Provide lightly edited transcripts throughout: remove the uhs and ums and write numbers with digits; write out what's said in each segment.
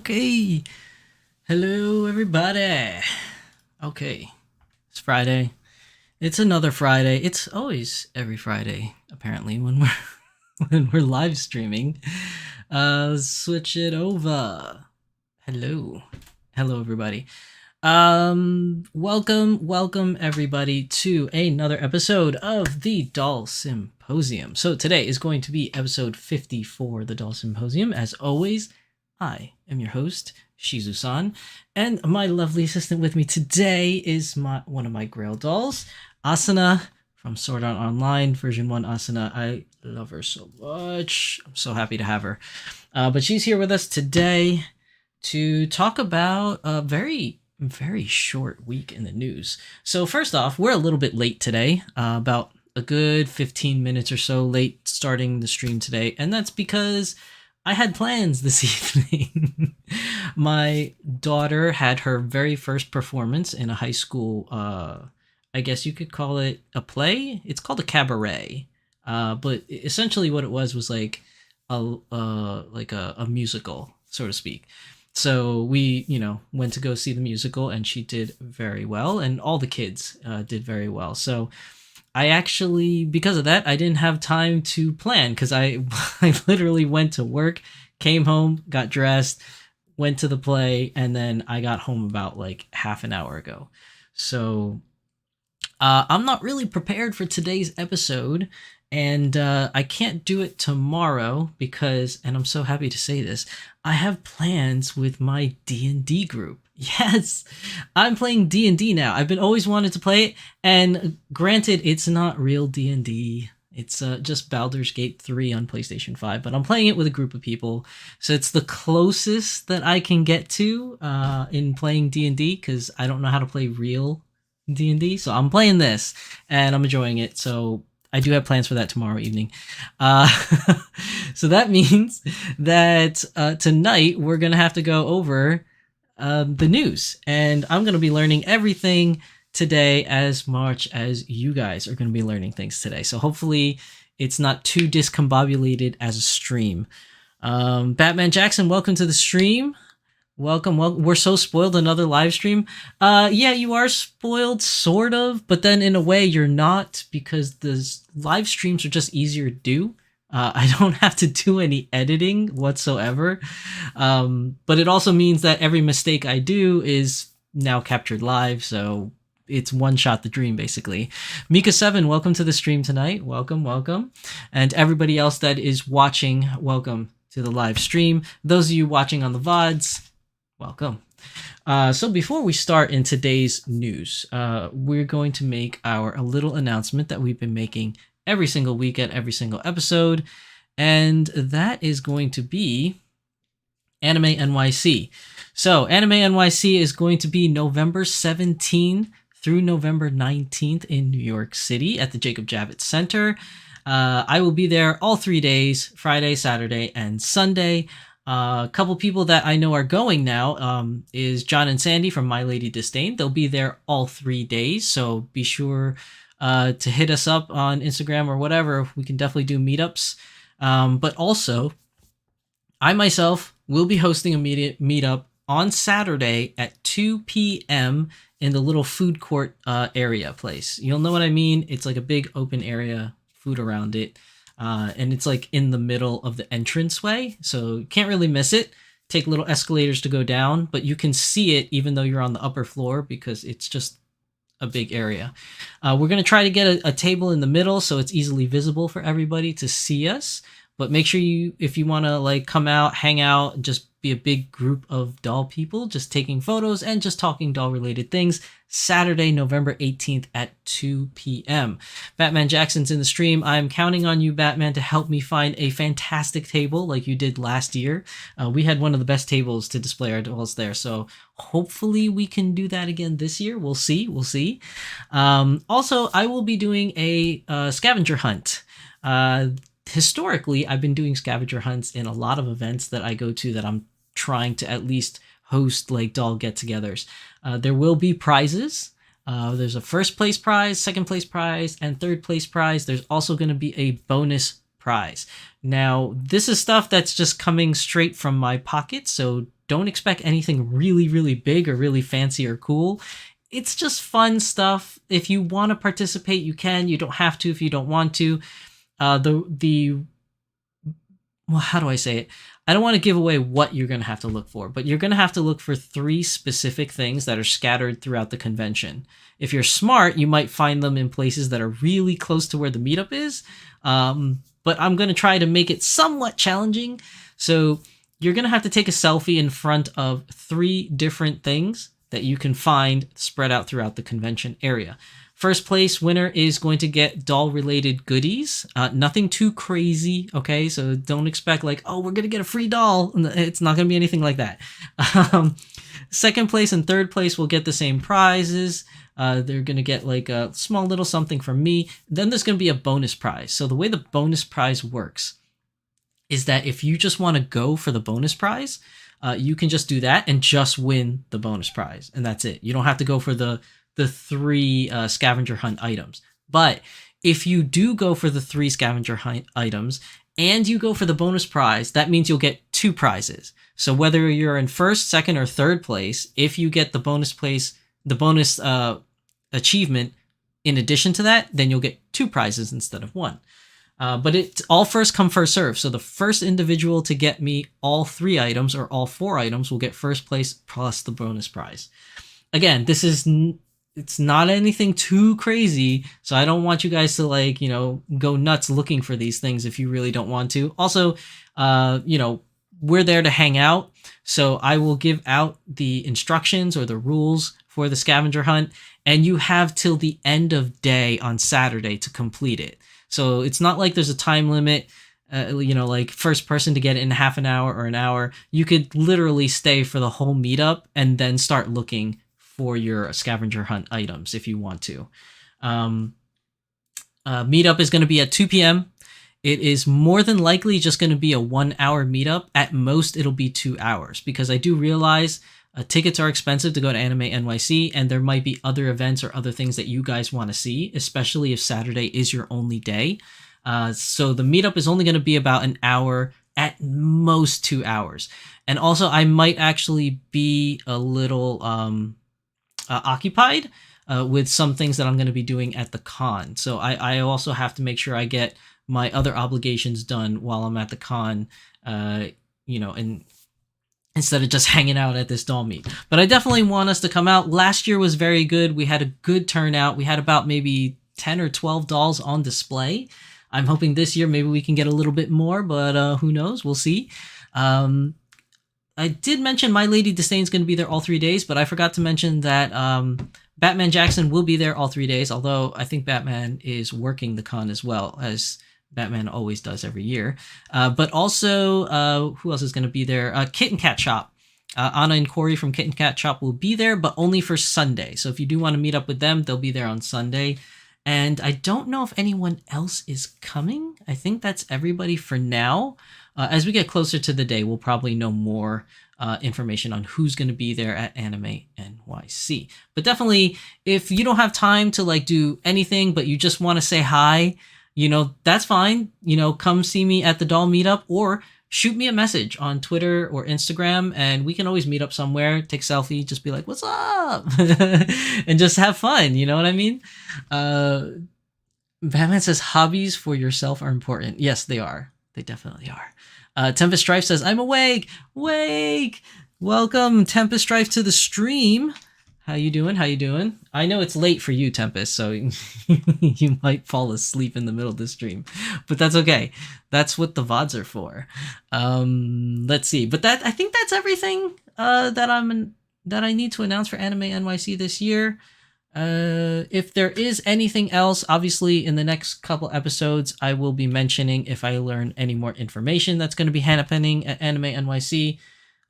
Okay. Hello, everybody. Okay, it's Friday. It's another Friday. It's always every Friday, apparently, when we're live streaming. Switch it over. Hello, everybody. Welcome everybody to another episode of the Doll Symposium. So today is going to be episode 54, the Doll Symposium. As always, I am your host, Shizusan, and my lovely assistant with me today is one of my Grail dolls, Asuna from Sword Art Online, version 1 Asuna. I love her so much. I'm so happy to have her. But she's here with us today to talk about a very, very short week in the news. So first off, we're a little bit late today, about a good 15 minutes or so late starting the stream today. And that's because I had plans this evening. My daughter had her very first performance in a high school, I guess you could call it a play. It's called a cabaret. But essentially what it was like a musical, so to speak. So we, went to go see the musical, and she did very well, and all the kids did very well. So I actually, because of that, I didn't have time to plan, because I literally went to work, came home, got dressed, went to the play, and then I got home about like half an hour ago. So I'm not really prepared for today's episode, and I can't do it tomorrow because, and I'm so happy to say this, I have plans with my D&D group. Yes, I'm playing D&D now. I've been always wanted to play it, and granted, it's not real D&D. It's just Baldur's Gate 3 on PlayStation 5, but I'm playing it with a group of people, so it's the closest that I can get to in playing D&D, because I don't know how to play real D&D, so I'm playing this, and I'm enjoying it, so I do have plans for that tomorrow evening. So that means that tonight we're going to have to go over the news, and I'm going to be learning everything today as much as you guys are going to be learning things today. So hopefully it's not too discombobulated as a stream. Batman Jackson, welcome to the stream. Welcome. We're so spoiled, another live stream. Yeah, you are spoiled, sort of, but then in a way you're not, because the live streams are just easier to do. I don't have to do any editing whatsoever. But it also means that every mistake I do is now captured live, so it's one shot the dream, basically. Mika7, welcome to the stream tonight. Welcome. And everybody else that is watching, welcome to the live stream. Those of you watching on the VODs, welcome. So before we start in today's news, we're going to make a little announcement that we've been making every single week at every single episode, and that is going to be Anime NYC. So Anime NYC is going to be November 17th through November 19th in New York City at the Jacob Javits Center. I will be there all 3 days, Friday, Saturday, and Sunday. A couple people that I know are going now is John and Sandy from My Lady Disdain. They'll be there all 3 days, so be sure to hit us up on Instagram or whatever. We can definitely do meetups. But also, I myself will be hosting a meetup on Saturday at 2 p.m. in the little food court area place. You'll know what I mean. It's like a big open area, food around it. And it's like in the middle of the entranceway, so you can't really miss it. Take little escalators to go down, but you can see it even though you're on the upper floor because it's just a big area. We're going to try to get a table in the middle so it's easily visible for everybody to see us. But make sure if you want to like come out, hang out, just be a big group of doll people, just taking photos and just talking doll related things, Saturday, November 18th at 2 p.m. Batman Jackson's in the stream. I'm counting on you, Batman, to help me find a fantastic table like you did last year. We had one of the best tables to display our dolls there, so hopefully we can do that again this year. We'll see. Also, I will be doing a scavenger hunt. Historically, I've been doing scavenger hunts in a lot of events that I go to that I'm trying to at least host like doll get-togethers. There will be prizes. There's a first place prize, second place prize, and third place prize. There's also going to be a bonus prize. Now, this is stuff that's just coming straight from my pocket, so don't expect anything really, really big or really fancy or cool. It's just fun stuff. If you want to participate, you can. You don't have to if you don't want to. Well, how do I say it? I don't want to give away what you're going to have to look for, but you're going to have to look for 3 specific things that are scattered throughout the convention. If you're smart, you might find them in places that are really close to where the meetup is. But I'm going to try to make it somewhat challenging. So you're going to have to take a selfie in front of 3 different things that you can find spread out throughout the convention area. First place winner is going to get doll related goodies. Nothing too crazy, okay? So don't expect like, oh, we're going to get a free doll. It's not going to be anything like that. Second place and third place will get the same prizes. They're going to get like a small little something from me. Then there's going to be a bonus prize. So the way the bonus prize works is that if you just want to go for the bonus prize, you can just do that and just win the bonus prize. And that's it. You don't have to go for the 3 scavenger hunt items. But if you do go for the 3 scavenger hunt items and you go for the bonus prize, that means you'll get 2 prizes. So whether you're in first, second, or third place, if you get the bonus achievement in addition to that, then you'll get 2 prizes instead of 1. But it's all first come, first serve. So the first individual to get me all 3 items or all 4 items will get first place plus the bonus prize. Again, this is it's not anything too crazy, so I don't want you guys to like, go nuts looking for these things if you really don't want to. Also, we're there to hang out, so I will give out the instructions or the rules for the scavenger hunt, and you have till the end of day on Saturday to complete it. So it's not like there's a time limit, like first person to get it in half an hour or an hour. You could literally stay for the whole meetup and then start looking for your scavenger hunt items if you want to. Meetup is going to be at 2 p.m. It is more than likely just going to be a 1-hour meetup. At most, it'll be 2 hours because I do realize tickets are expensive to go to Anime NYC, and there might be other events or other things that you guys want to see, especially if Saturday is your only day. So the meetup is only going to be about an hour, at most 2 hours. And also, I might actually be a little occupied with some things that I'm going to be doing at the con. So I also have to make sure I get my other obligations done while I'm at the con, and instead of just hanging out at this doll meet. But I definitely want us to come out. Last year was very good. We had a good turnout. We had about maybe 10 or 12 dolls on display. I'm hoping this year maybe we can get a little bit more, but who knows? We'll see. I did mention My Lady Disdain is going to be there all 3 days, but I forgot to mention that Batman Jackson will be there all 3 days, although I think Batman is working the con as well, as Batman always does every year. But also, who else is going to be there? Kitten Cat Shop. Anna and Corey from Kitten Cat Shop will be there, but only for Sunday. So if you do want to meet up with them, they'll be there on Sunday. And I don't know if anyone else is coming. I think that's everybody for now. As we get closer to the day, we'll probably know more information on who's going to be there at Anime NYC. But definitely, if you don't have time to like do anything, but you just want to say hi, that's fine. Come see me at the doll meetup or shoot me a message on Twitter or Instagram, and we can always meet up somewhere, take a selfie, just be like, what's up? And just have fun. You know what I mean? Batman says hobbies for yourself are important. Yes, they are. They definitely are. Tempest Strife says, I'm awake. Wake. Welcome, Tempest Strife, to the stream. How you doing? I know it's late for you, Tempest, so you might fall asleep in the middle of the stream, but that's okay. That's what the VODs are for. Let's see. But I think that's everything that I need to announce for Anime NYC this year. If there is anything else, obviously in the next couple episodes, I will be mentioning if I learn any more information that's going to be happening at Anime NYC.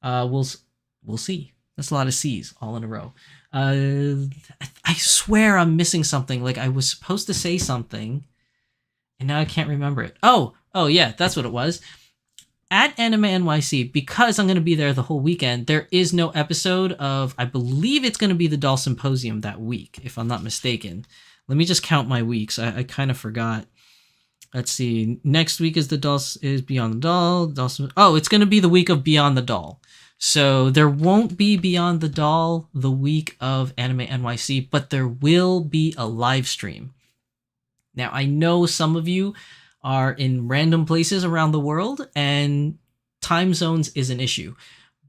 We'll see. That's a lot of C's all in a row. I swear I'm missing something. Like I was supposed to say something, and now I can't remember it. Oh yeah, that's what it was. At Anime NYC, because I'm going to be there the whole weekend, there is no episode of, I believe it's going to be the Doll Symposium that week, if I'm not mistaken. Let me just count my weeks. I kind of forgot. Let's see. Next week is Beyond the Doll. It's going to be the week of Beyond the Doll. So there won't be Beyond the Doll the week of Anime NYC, but there will be a live stream. Now, I know some of you are in random places around the world, and time zones is an issue.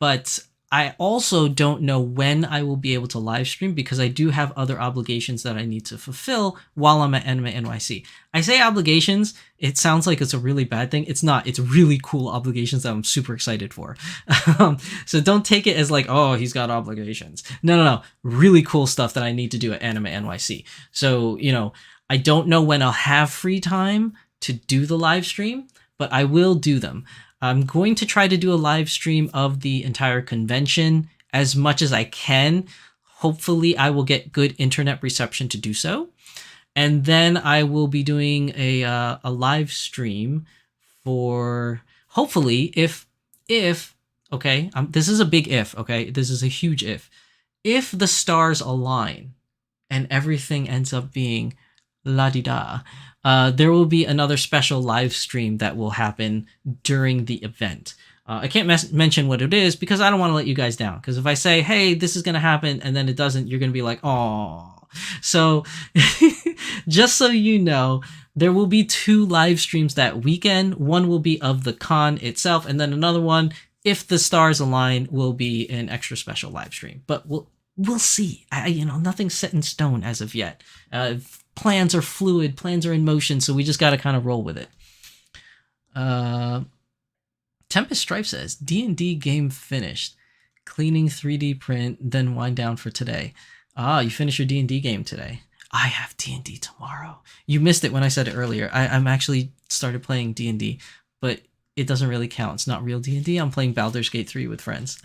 But I also don't know when I will be able to live stream because I do have other obligations that I need to fulfill while I'm at Anime NYC. I say obligations, it sounds like it's a really bad thing. It's not. It's really cool obligations that I'm super excited for. So don't take it as like, oh, he's got obligations. No. Really cool stuff that I need to do at Anime NYC. So, I don't know when I'll have free time to do the live stream, but I will do them. I'm going to try to do a live stream of the entire convention as much as I can. Hopefully, I will get good internet reception to do so. And then I will be doing a live stream for hopefully if okay, this is a big if, okay? This is a huge if. If the stars align and everything ends up being la-di-da, there will be another special live stream that will happen during the event. I can't mention what it is because I don't want to let you guys down. Because if I say, hey, this is going to happen, and then it doesn't, you're going to be like, oh. So just so you know, there will be 2 live streams that weekend. One will be of the con itself, and then another one, if the stars align, will be an extra special live stream. But we'll see. Nothing's set in stone as of yet. Plans are fluid, plans are in motion, so we just got to kind of roll with it. Tempest Stripe says, D&D game finished. Cleaning 3D print, then wind down for today. You finished your D&D game today. I have D&D tomorrow. You missed it when I said it earlier. I'm actually started playing D&D, but it doesn't really count. It's not real D&D. I'm playing Baldur's Gate 3 with friends.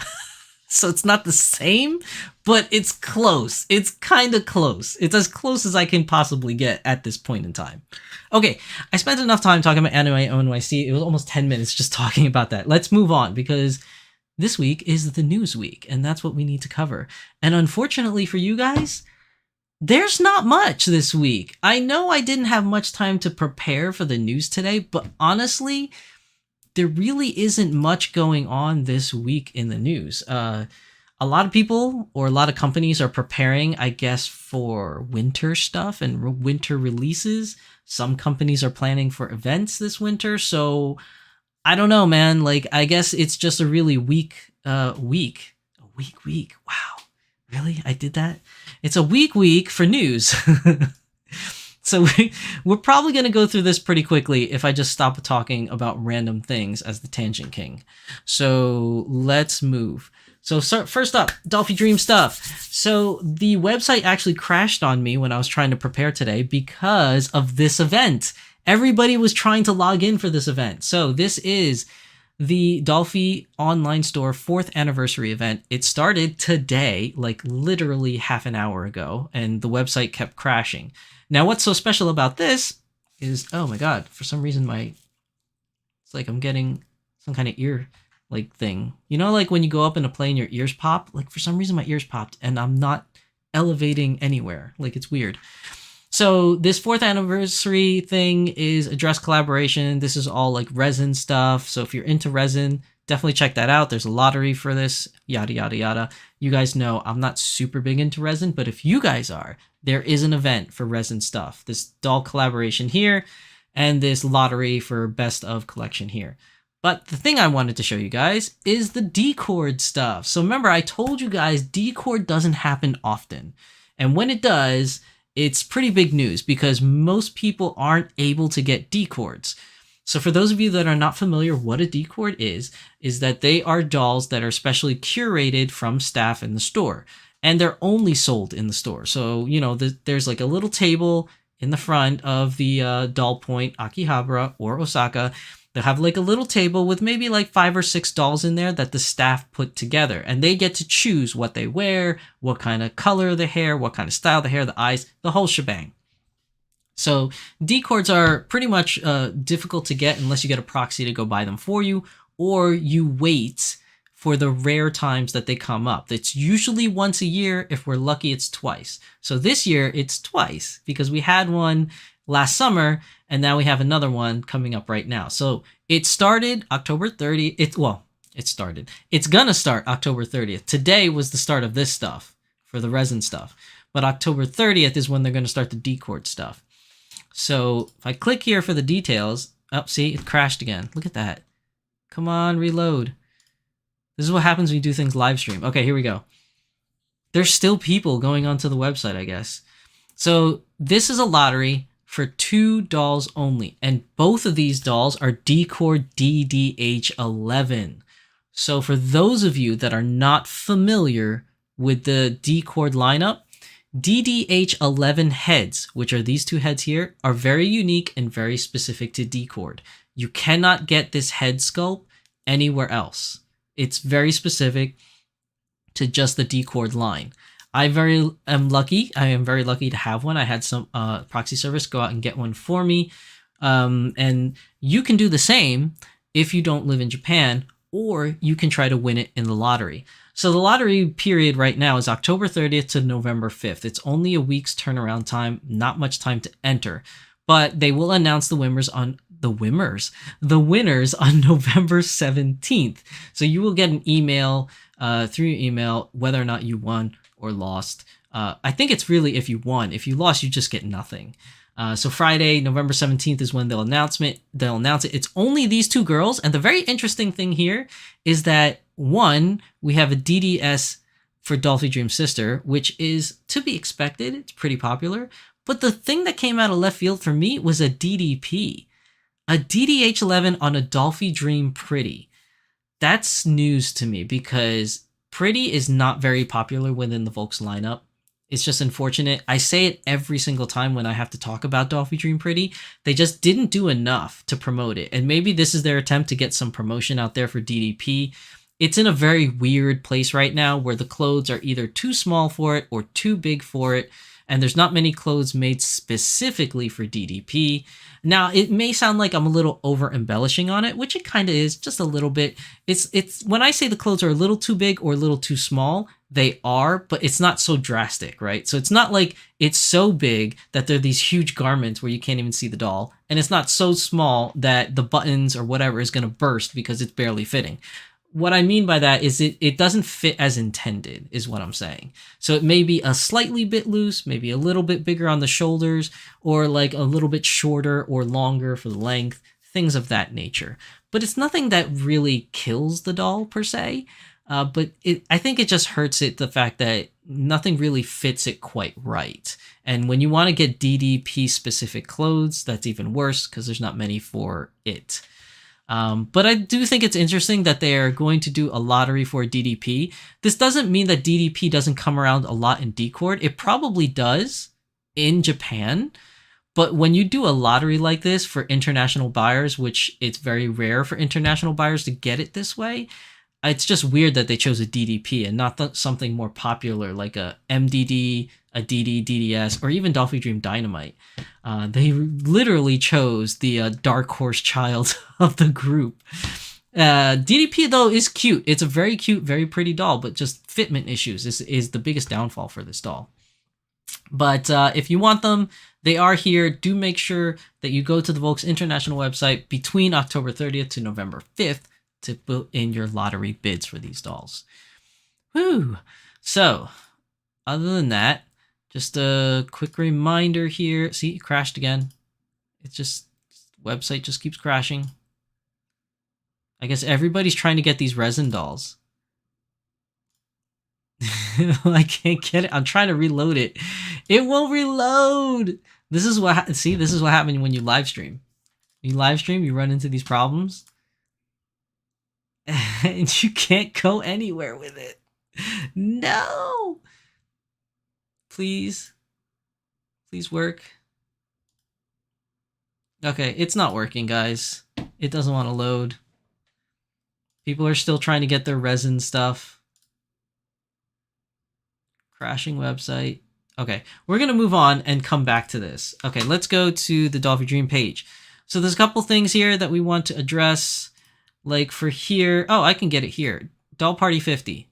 So it's not the same, but it's close. It's kind of close. It's as close as I can possibly get at this point in time. Okay, I spent enough time talking about Anime NYC. It was almost 10 minutes just talking about that. Let's move on because this week is the news week, and that's what we need to cover. And unfortunately for you guys, there's not much this week. I know I didn't have much time to prepare for the news today, but honestly, there really isn't much going on this week in the news. A lot of people or a lot of companies are preparing, I guess, for winter stuff and winter releases. Some companies are planning for events this winter. So I don't know, man. Like, I guess it's just a really weak week. Wow. Really? I did that? It's a week for news. So we're probably going to go through this pretty quickly if I just stop talking about random things as the Tangent King. So let's move. So first up, Dolphy Dream stuff. So the website actually crashed on me when I was trying to prepare today because of this event. Everybody was trying to log in for this event. So this is the Dolphy online store 4th anniversary event. It started today, like literally half an hour ago, and the website kept crashing. Now, what's so special about this is, oh my god, for some reason it's like I'm getting some kind of ear like thing. You know, like when you go up in a plane, your ears pop? Like for some reason my ears popped and I'm not elevating anywhere. Like it's weird. So this 4th anniversary thing is a dress collaboration. This is all like resin stuff. So if you're into resin, definitely check that out. There's a lottery for this, yada, yada, yada. You guys know I'm not super big into resin, but if you guys are, there is an event for resin stuff. This doll collaboration here and this lottery for best of collection here. But the thing I wanted to show you guys is the D-Cord stuff. So remember, I told you guys D-Cord doesn't happen often. And when it does, it's pretty big news because most people aren't able to get D-Cords. So for those of you that are not familiar what a D-Cord is that they are dolls that are specially curated from staff in the store. And they're only sold in the store. So, there's like a little table in the front of the doll point, Akihabara or Osaka. They'll have like a little table with maybe like 5 or 6 dolls in there that the staff put together. And they get to choose what they wear, what kind of color of the hair, what kind of style of the hair, the eyes, the whole shebang. So D-Cords are pretty much difficult to get unless you get a proxy to go buy them for you, or you wait for the rare times that they come up. It's usually once a year. If we're lucky, it's twice. So this year it's twice because we had one last summer and now we have another one coming up right now. So it started October 30th. It's gonna start October 30th. Today was the start of this stuff for the resin stuff. But October 30th is when they're gonna start the D-Cord stuff. So if I click here for the details, see, it crashed again. Look at that. Come on, reload. This is what happens when you do things live stream. Okay, here we go. There's still people going onto the website, I guess. So this is a lottery for 2 dolls only. And both of these dolls are D-Core DDH11. So for those of you that are not familiar with the D-Core lineup, DDH11 heads, which are these 2 heads here, are very unique and very specific to D-Core. You cannot get this head sculpt anywhere else. It's very specific to just the D-Core line. I am very lucky to have one. I had some proxy service go out and get one for me. And you can do the same if you don't live in Japan, or you can try to win it in the lottery. So the lottery period right now is October 30th to November 5th. It's only a week's turnaround time, not much time to enter, but they will announce the winners on November 17th. So you will get an email through your email whether or not you won or lost. I think it's really if you won. If you lost, you just get nothing. So Friday, November 17th is when they'll announce it. It's only these 2 girls. And the very interesting thing here is that, one, we have a DDS for Dolphy Dream Sister, which is to be expected. It's pretty popular. But the thing that came out of left field for me was a DDP. A DDH11 on a Dolphy Dream Pretty. That's news to me because Pretty is not very popular within the Volks lineup. It's just unfortunate. I say it every single time when I have to talk about Dolphy Dream Pretty. They just didn't do enough to promote it. And maybe this is their attempt to get some promotion out there for DDP. It's in a very weird place right now where the clothes are either too small for it or too big for it. And there's not many clothes made specifically for DDP. Now, it may sound like I'm a little over embellishing on it, which it kind of is, just a little bit. It's when I say the clothes are a little too big or a little too small, they are, but it's not so drastic, right? So it's not like it's so big that they're these huge garments where you can't even see the doll. And it's not so small that the buttons or whatever is going to burst because it's barely fitting. What I mean by that is it doesn't fit as intended, is what I'm saying. So it may be a slightly bit loose, maybe a little bit bigger on the shoulders, or like a little bit shorter or longer for the length, things of that nature. But it's nothing that really kills the doll per se. But I think it just hurts it, the fact that nothing really fits it quite right. And when you want to get DDP specific clothes, that's even worse because there's not many for it. But I do think it's interesting that they are going to do a lottery for DDP. This doesn't mean that DDP doesn't come around a lot in D-Core. It probably does in Japan. But when you do a lottery like this for international buyers, which it's very rare for international buyers to get it this way, it's just weird that they chose a DDP and not something more popular like a MDD, a DD, DDS, or even Dolphy Dream Dynamite. They literally chose the dark horse child of the group. DDP, though, is cute. It's a very cute, very pretty doll, but just fitment issues is the biggest downfall for this doll. But if you want them, they are here. Do make sure that you go to the Volks International website between October 30th to November 5th to put in your lottery bids for these dolls. Woo! So, other than that, just a quick reminder here. See, it crashed again. It's just, website just keeps crashing. I guess everybody's trying to get these resin dolls. I can't get it. I'm trying to reload it. It won't reload. This is what this is what happens when you live stream. You live stream, you run into these problems. And you can't go anywhere with it. No. Please work. Okay, it's not working, guys. It doesn't want to load. People are still trying to get their resin stuff. Crashing website. Okay, we're going to move on and come back to this. Okay, let's go to the Dolphy Dream page. So there's a couple things here that we want to address. Like for here, oh, I can get it here. Doll Party 50.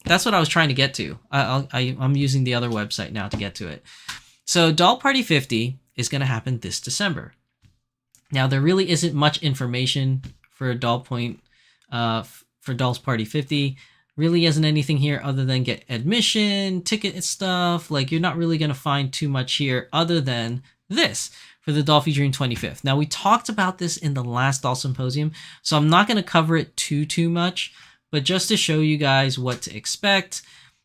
That's what I was trying to get to. I'm using the other website now to get to it. So Doll Party 50 is going to happen this December. Now, there really isn't much information for for Dolls Party 50. Really isn't anything here other than get admission, ticket and stuff. Like, you're not really going to find too much here other than this for the Dolphy Dream 25th. Now, we talked about this in the last Doll Symposium, so I'm not going to cover it too much. but just to show you guys what to expect,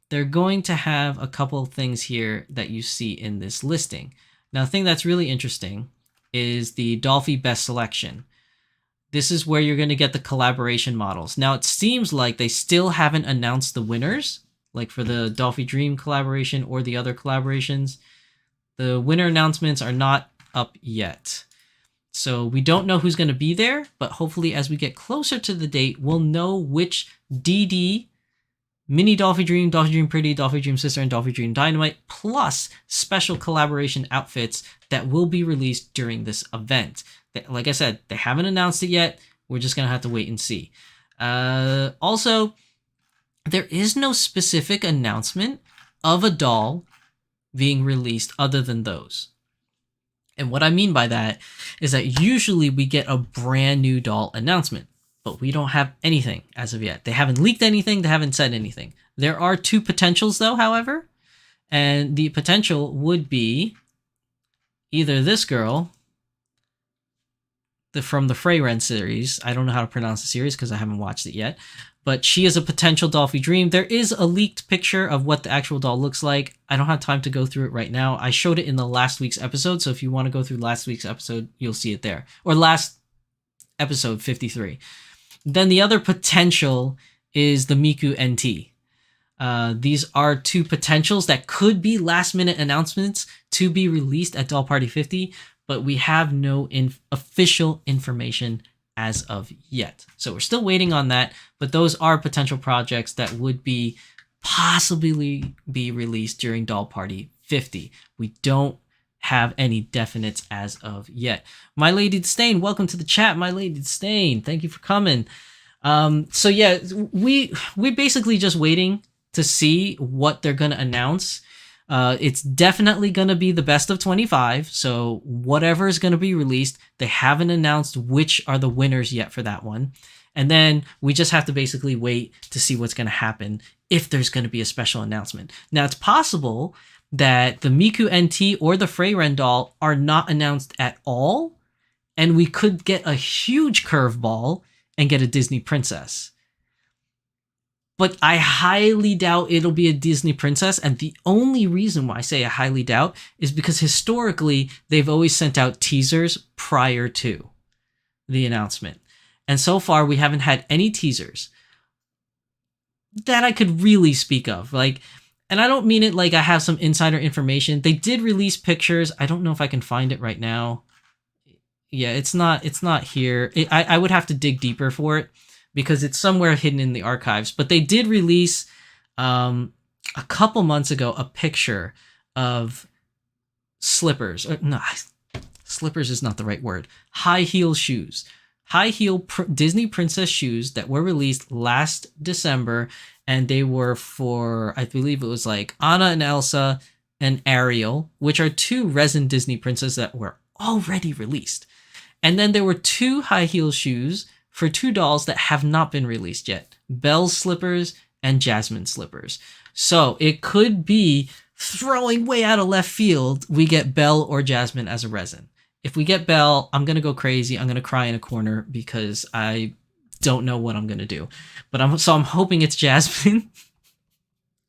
they're going to have a couple of things here that you see in this listing. Now, the thing that's really interesting is the Dolphy Best Selection. This is where you're going to get the collaboration models. Now, it seems like they still haven't announced the winners, like for the Dolphy Dream collaboration or the other collaborations. The winner announcements are not up yet. So we don't know who's going to be there, but hopefully as we get closer to the date, we'll know which DD, Mini Dolphy Dream Pretty, Dolphy Dream Sister, and Dolphy Dream Dynamite, plus special collaboration outfits that will be released during this event. Like I said, they haven't announced it yet. We're just going to have to wait and see. Also, there is no specific announcement of a doll being released other than those. And what I mean by that is that usually we get a brand new doll announcement, but we don't have anything as of yet. They haven't leaked anything. They haven't said anything. There are two potentials though, however, and the potential would be either this girl from the Freyren series. I don't know how to pronounce the series because I haven't watched it yet, but she is a potential Dolphy Dream. There is a leaked picture of what the actual doll looks like. I don't have time to go through it right now. I showed it in the last week's episode, so if you want to go through last week's episode, you'll see it there. Or last episode, 53. Then the other potential is the Miku NT. These are two potentials that could be last-minute announcements to be released at Doll Party 50, but we have no official information as of yet. So we're still waiting on that, but those are potential projects that would be possibly be released during Doll Party 50. We don't have any definites as of yet. My Lady Disdain, welcome to the chat. My Lady Disdain, thank you for coming. So yeah, we basically just waiting to see what they're going to announce. It's definitely going to be the best of 25. So whatever is going to be released, they haven't announced which are the winners yet for that one. And then we just have to basically wait to see what's going to happen if there's going to be a special announcement. Now, it's possible that the Miku NT or the Freyren doll are not announced at all, and we could get a huge curveball and get a Disney princess. But I highly doubt it'll be a Disney princess, and the only reason why I say I highly doubt is because historically they've always sent out teasers prior to the announcement. And so far we haven't had any teasers that I could really speak of. And I don't mean it like I have some insider information. They did release pictures. I don't know if I can find it right now. Yeah, it's not here. I would have to dig deeper for it because it's somewhere hidden in the archives. But they did release a couple months ago a picture of slippers. No, slippers is not the right word. High heel shoes. High heel Disney princess shoes that were released last December, and they were for, I believe it was like Anna and Elsa and Ariel, which are two resin Disney princesses that were already released. And then there were two high heel shoes for two dolls that have not been released yet, Belle's slippers and Jasmine's slippers. So it could be, throwing way out of left field, we get Belle or Jasmine as a resin. If we get Belle, I'm going to go crazy. I'm going to cry in a corner because I don't know what I'm going to do. But I'm hoping it's Jasmine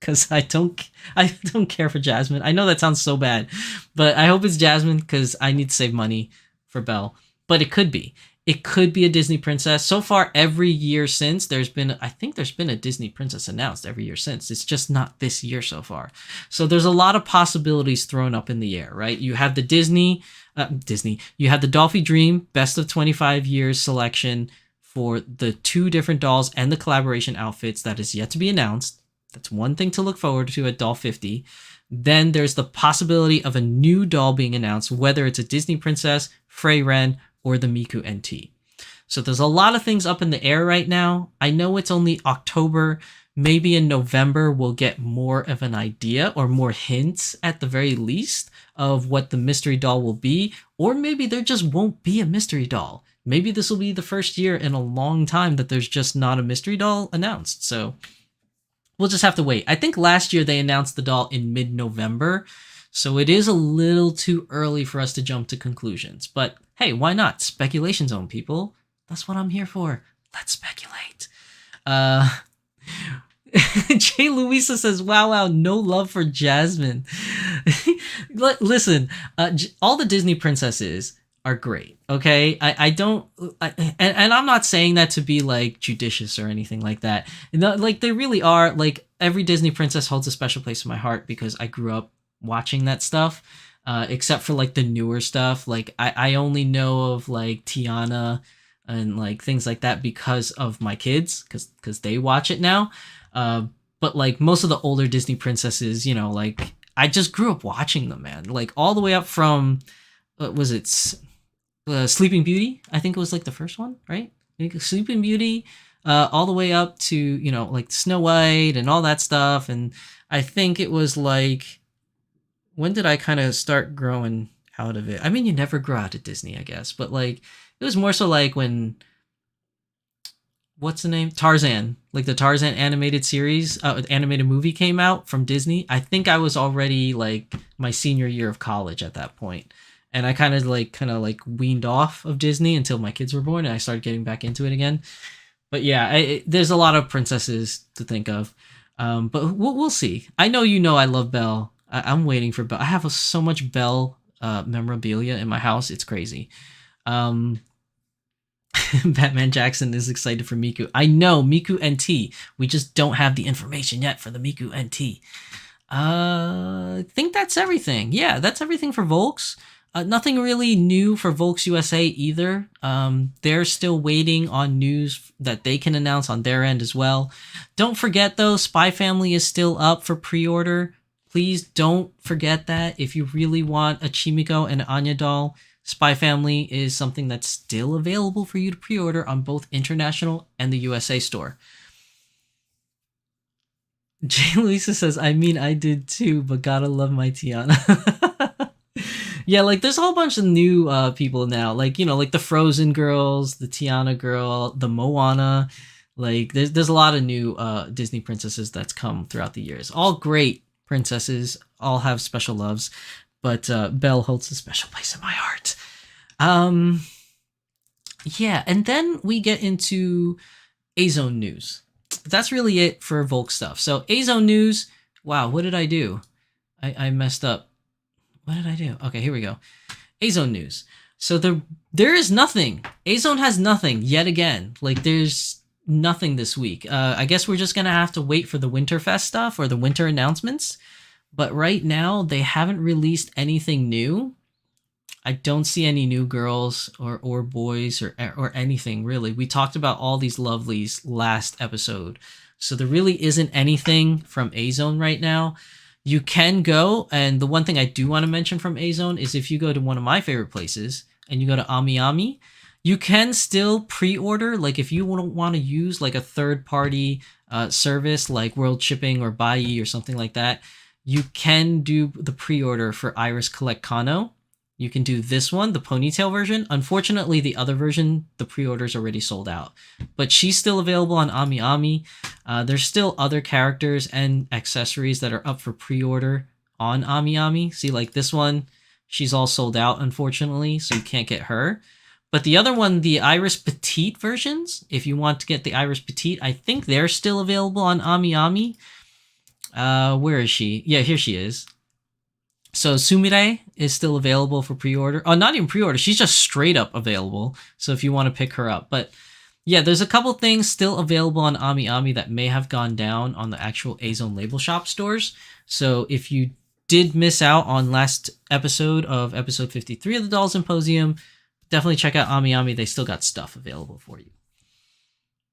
because I don't care for Jasmine. I know that sounds so bad, but I hope it's Jasmine because I need to save money for Belle. But it could be. It could be a Disney princess. So far, every year since, I think there's been a Disney princess announced every year since. It's just not this year so far. So there's a lot of possibilities thrown up in the air, right? You have the you have the Dolphy Dream Best of 25 Years selection for the two different dolls and the collaboration outfits that is yet to be announced. That's one thing to look forward to at Doll 50. Then there's the possibility of a new doll being announced, whether it's a Disney princess, Freyren, or the Miku NT. So there's a lot of things up in the air right now. I know it's only October. Maybe in November we'll get more of an idea or more hints at the very least of what the mystery doll will be. Or maybe there just won't be a mystery doll. Maybe this will be the first year in a long time that there's just not a mystery doll announced. So we'll just have to wait. I think last year they announced the doll in mid-November. So it is a little too early for us to jump to conclusions. But hey, why not? Speculation zone, people. That's what I'm here for. Let's speculate. Jay Louisa says, wow, no love for Jasmine. Listen, all the Disney princesses are great, okay? I don't, and I'm not saying that to be like judicious or anything like that. No, like they really are, like every Disney princess holds a special place in my heart because I grew up watching that stuff. Except for like the newer stuff, like I only know of like Tiana and like things like that because of my kids, because they watch it now. Uh, but like most of the older Disney princesses, you know, like I just grew up watching them, man. Like all the way up from, what was it, Sleeping Beauty? I think it was like the first one, right? I think Sleeping Beauty, all the way up to, you know, like Snow White and all that stuff. And I think it was like, when did I kind of start growing out of it? I mean, you never grow out of Disney, I guess, but like it was more so like when, what's the name? Tarzan, like the Tarzan animated series, animated movie came out from Disney. I think I was already like my senior year of college at that point, and I kind of like weaned off of Disney until my kids were born, and I started getting back into it again. But yeah, there's a lot of princesses to think of, but we'll see. I know you know I love Belle. I'm waiting for Belle. I have so much Belle memorabilia in my house. It's crazy. Batman Jackson is excited for Miku. I know, Miku NT. We just don't have the information yet for the Miku NT. I think that's everything. Yeah, that's everything for Volks. Nothing really new for Volks USA either. They're still waiting on news that they can announce on their end as well. Don't forget though, Spy Family is still up for pre-order. Please don't forget that. If you really want a Chimiko and Anya doll, Spy Family is something that's still available for you to pre-order on both international and the USA store. Jay Lisa says, I mean, I did too, but gotta love my Tiana. Yeah, like there's a whole bunch of new people now. Like, you know, like the Frozen girls, the Tiana girl, the Moana. Like there's a lot of new Disney princesses that's come throughout the years. All great princesses, all have special loves, but Belle holds a special place in my heart. Yeah, and then we get into Azone news. That's really it for Volk stuff. So Azone news, wow, what did I do? I messed up. What did I do? Okay, here we go. Azone news. So there is nothing. Azone has nothing yet again. Like there's nothing this week. I guess we're just gonna have to wait for the Winterfest stuff or the winter announcements. But right now they haven't released anything new. I don't see any new girls or boys or anything really. We talked about all these lovelies last episode, so there really isn't anything from Azone right now. You can go, and the one thing I do want to mention from Azone is if you go to one of my favorite places and you go to AmiAmi, you can still pre-order. Like if you want to use like a third-party service like World Shipping or Bai or something like that, you can do the pre-order for Iris Collect Kano. You can do this one, the ponytail version. Unfortunately, the other version, the pre-order's already sold out. But she's still available on AmiAmi. There's still other characters and accessories that are up for pre-order on AmiAmi. See, like this one, she's all sold out, unfortunately, so you can't get her. But the other one, the Iris Petite versions, if you want to get the Iris Petite, I think they're still available on AmiAmi. Where is she? Yeah, here she is. So Sumire is still available for pre-order. Oh, not even pre-order. She's just straight up available. So if you want to pick her up. But yeah, there's a couple things still available on AmiAmi that may have gone down on the actual Azone label shop stores. So if you did miss out on last episode of episode 53 of the Doll Symposium, definitely check out AmiAmi. They still got stuff available for you.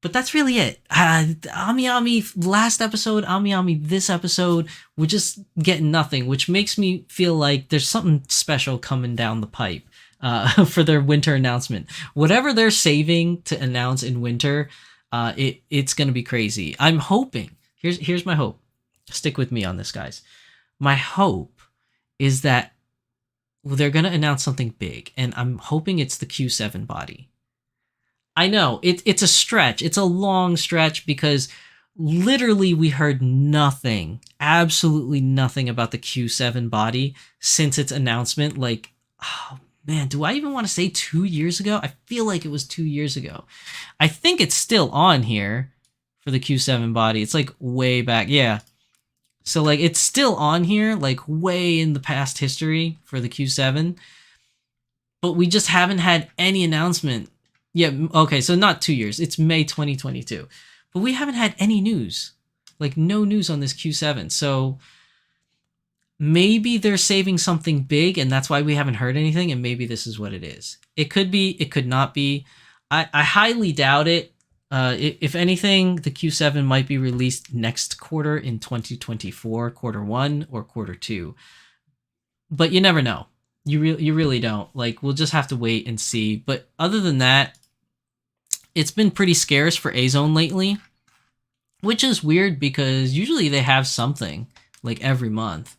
But that's really it. AmiAmi last episode, AmiAmi this episode, we're just getting nothing, which makes me feel like there's something special coming down the pipe for their winter announcement. Whatever they're saving to announce in winter, it's going to be crazy. I'm hoping, here's my hope. Stick with me on this, guys. My hope is that they're going to announce something big, and I'm hoping it's the Q7 body. I know, it's a stretch. It's a long stretch because literally we heard nothing, absolutely nothing about the Q7 body since its announcement. Like, oh man, do I even want to say 2 years ago? I feel like it was 2 years ago. I think it's still on here for the Q7 body. It's like way back. Yeah. So like it's still on here, like way in the past history for the Q7, but we just haven't had any announcement. Yeah, okay, so not 2 years. It's May 2022. But we haven't had any news. Like no news on this Q7. So maybe they're saving something big and that's why we haven't heard anything, and maybe this is what it is. It could be, it could not be. I highly doubt it. If anything, the Q7 might be released next quarter in 2024, quarter 1 or quarter 2. But you never know. You really don't. Like, we'll just have to wait and see. But other than that, it's been pretty scarce for Azone lately, which is weird because usually they have something like every month.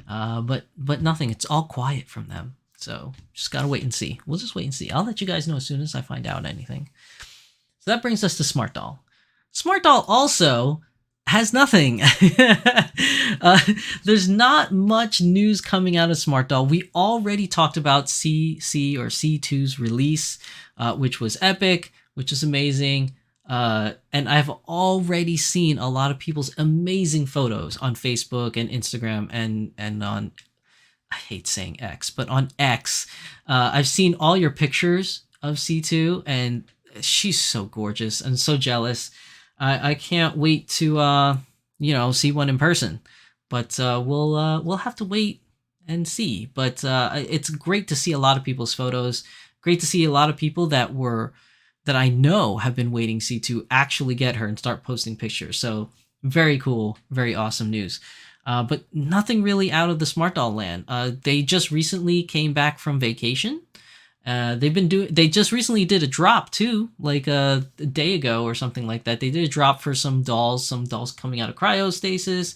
But nothing. It's all quiet from them. So just gotta wait and see. We'll just wait and see. I'll let you guys know as soon as I find out anything. So that brings us to Smart Doll. Smart Doll also has nothing. There's not much news coming out of Smart Doll. We already talked about CC or C2's release, which was epic, which is amazing. And I've already seen a lot of people's amazing photos on Facebook and Instagram and on, I hate saying X, but on X. I've seen all your pictures of C2 and she's so gorgeous and so jealous. I can't wait to see one in person, but we'll have to wait and see. But it's great to see a lot of people's photos. Great to see a lot of people that I know have been waiting to actually get her and start posting pictures. So very cool, very awesome news. But nothing really out of the Smart Doll land. They just recently came back from vacation. They just recently did a drop too, like a day ago or something like that. They did a drop for some dolls coming out of cryostasis,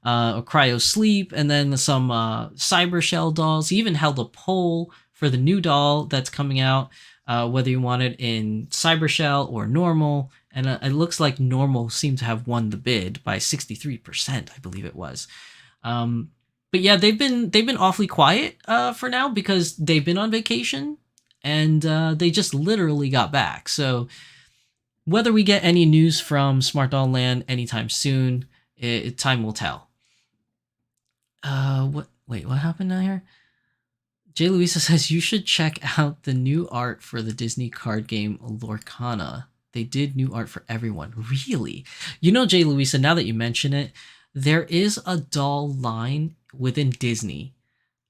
or cryo sleep, and then some cyber shell dolls. He even held a poll for the new doll that's coming out, whether you want it in cyber shell or normal. And it looks like normal seemed to have won the bid by 63%, I believe it was. But yeah, they've been awfully quiet for now because they've been on vacation. And they just literally got back. So whether we get any news from Smart Doll Land anytime soon, time will tell. What happened now here? Jay Louisa says you should check out the new art for the Disney card game Lorcana. They did new art for everyone. Really? You know, Jay Louisa, now that you mention it, there is a doll line within Disney.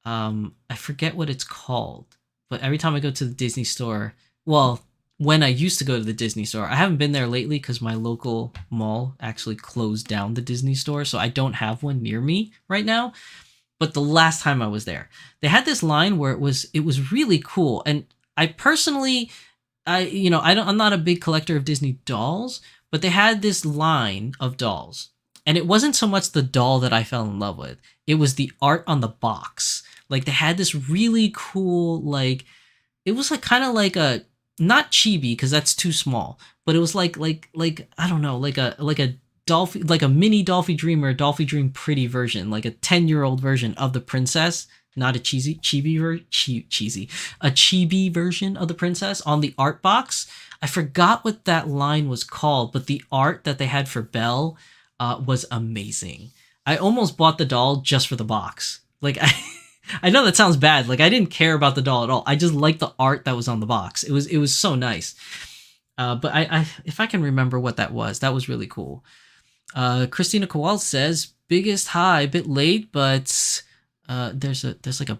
I forget what it's called. But every time I go to the Disney store, well, when I used to go to the Disney store, I haven't been there lately because my local mall actually closed down the Disney store. So I don't have one near me right now. But the last time I was there, they had this line where it was really cool. And I personally, I'm not a big collector of Disney dolls, but they had this line of dolls. And it wasn't so much the doll that I fell in love with. It was the art on the box. Like they had this really cool, like, it was like kind of like a, not chibi because that's too small, but it was like I don't know, like a Dolphy, like a mini Dolphy Dream or a Dolphy Dream Pretty version, like a 10-year-old version of the princess, not a chibi version of the princess on the art box. I forgot what that line was called, but the art that they had for Belle was amazing. I almost bought the doll just for the box. Like I know that sounds bad. Like I didn't care about the doll at all. I just liked the art that was on the box. It was so nice. But I if I can remember what that was really cool. Christina Kowal says biggest high, a bit late, but there's like a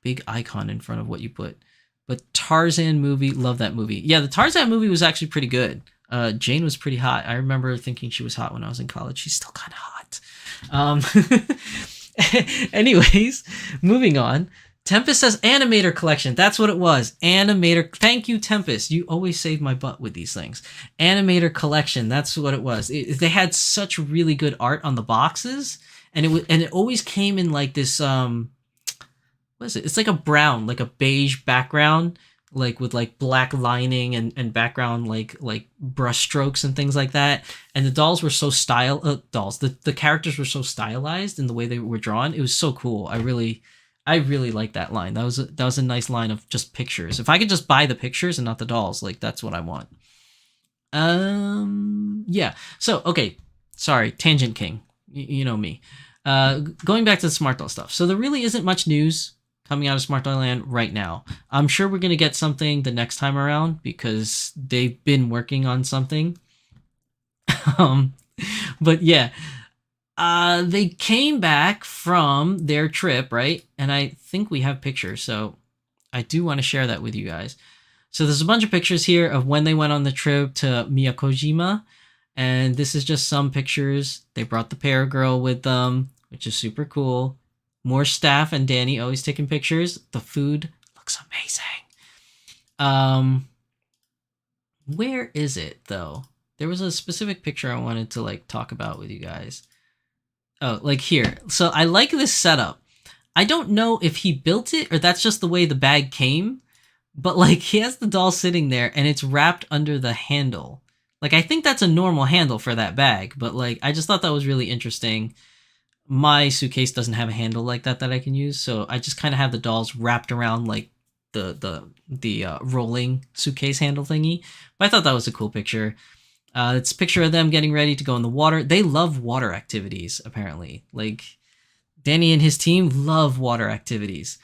big icon in front of what you put. But Tarzan movie, love that movie. Yeah, the Tarzan movie was actually pretty good. Jane was pretty hot. I remember thinking she was hot when I was in college. She's still kind of hot. Anyways, moving on. Tempest says Animator Collection. That's what it was. Animator. Thank you, Tempest. You always save my butt with these things. Animator Collection. That's what it was. They had such really good art on the boxes, and it always came in like this. What is it? It's like a brown, like a beige background, like with like black lining and background like brush strokes and things like that. And the dolls were so the characters were so stylized in the way they were drawn. It was so cool. I really like that line. That was a nice line of just pictures. If I could just buy the pictures and not the dolls, like that's what I want. Yeah. So, okay. Sorry, Tangent King. You know me. Going back to the Smart Doll stuff. So there really isn't much news coming out of Smart Doll Land right now. I'm sure we're going to get something the next time around because they've been working on something. um, but yeah, they came back from their trip, right? And I think we have pictures, so I do want to share that with you guys. So there's a bunch of pictures here of when they went on the trip to Miyakojima, and this is just some pictures. They brought the Pear Girl with them, which is super cool. More staff and Danny always taking pictures. The food looks amazing. Where is it though? There was a specific picture I wanted to like talk about with you guys. Oh, like here. So I like this setup. I don't know if he built it or that's just the way the bag came, but like he has the doll sitting there and it's wrapped under the handle. Like I think that's a normal handle for that bag, but like I just thought that was really interesting. My suitcase doesn't have a handle like that I can use, so I just kind of have the dolls wrapped around like the rolling suitcase handle thingy. But I thought that was a cool picture. It's a picture of them getting ready to go in the water. They love water activities, apparently. Like, Danny and his team love water activities.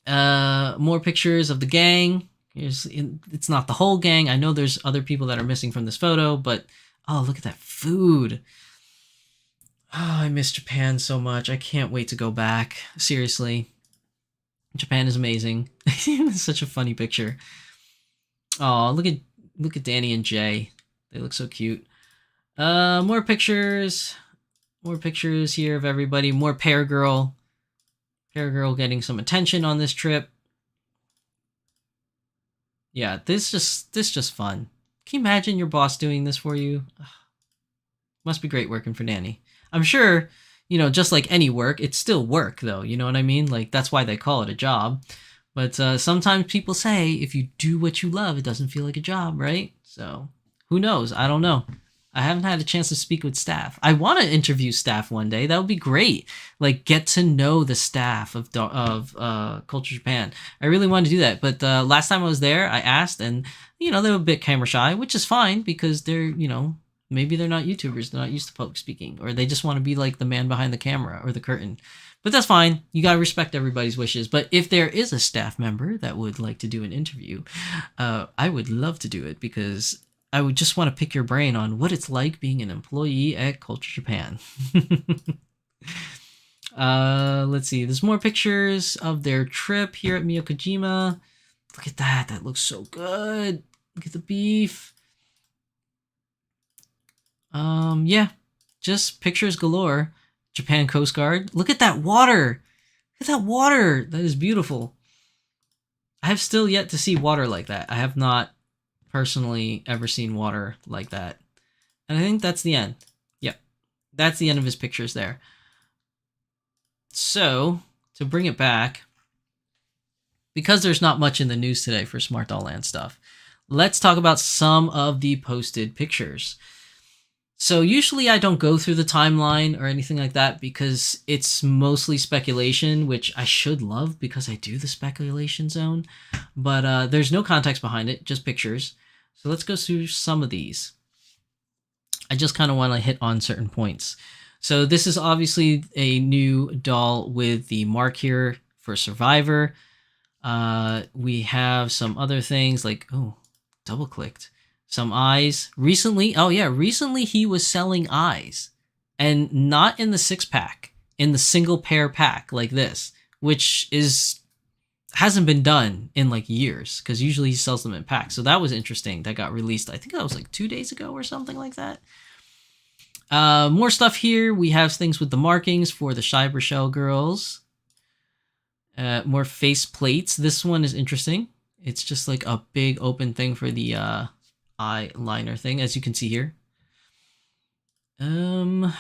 More pictures of the gang. It's not the whole gang. I know there's other people that are missing from this photo, but oh, look at that food. Oh, I miss Japan so much. I can't wait to go back. Seriously. Japan is amazing. It's such a funny picture. Oh, look at Danny and Jay. They look so cute. More pictures. More pictures here of everybody. More Pear Girl. Pear Girl getting some attention on this trip. Yeah, this just fun. Can you imagine your boss doing this for you? Ugh. Must be great working for Danny. I'm sure, you know, just like any work, it's still work though. You know what I mean? Like that's why they call it a job. But sometimes people say if you do what you love, it doesn't feel like a job, right? So who knows? I don't know. I haven't had a chance to speak with staff. I want to interview staff one day. That would be great. Like get to know the staff of Culture Japan. I really want to do that. But last time I was there, I asked, and you know they were a bit camera shy, which is fine because they're maybe they're not YouTubers. They're not used to public speaking, or they just want to be like the man behind the camera or the curtain. But that's fine. You got to respect everybody's wishes. But if there is a staff member that would like to do an interview, I would love to do it because I would just want to pick your brain on what it's like being an employee at Culture Japan. Let's see. There's more pictures of their trip here at Miyakojima. Look at that. That looks so good. Look at the beef. Yeah, just pictures galore. Japan Coast Guard. Look at that water. Look at that water. That is beautiful. I have still yet to see water like that. I have not personally ever seen water like that. And I think that's the end. Yep. That's the end of his pictures there. So, to bring it back, because there's not much in the news today for Smart Doll Land stuff, let's talk about some of the posted pictures. So usually I don't go through the timeline or anything like that because it's mostly speculation, which I should love because I do the speculation zone. But there's no context behind it, just pictures. So let's go through some of these. I just kind of want to hit on certain points. So this is obviously a new doll with the mark here for Survivor. We have some other things like, oh, double clicked. Some eyes. Recently he was selling eyes. And not in the 6-pack. In the single pair pack like this. Which hasn't been done in like years. Because usually he sells them in packs. So that was interesting. That got released. I think that was like 2 days ago or something like that. More stuff here. We have things with the markings for the Shiber Shell girls. More face plates. This one is interesting. It's just like a big open thing for the eyeliner thing, as you can see here. Let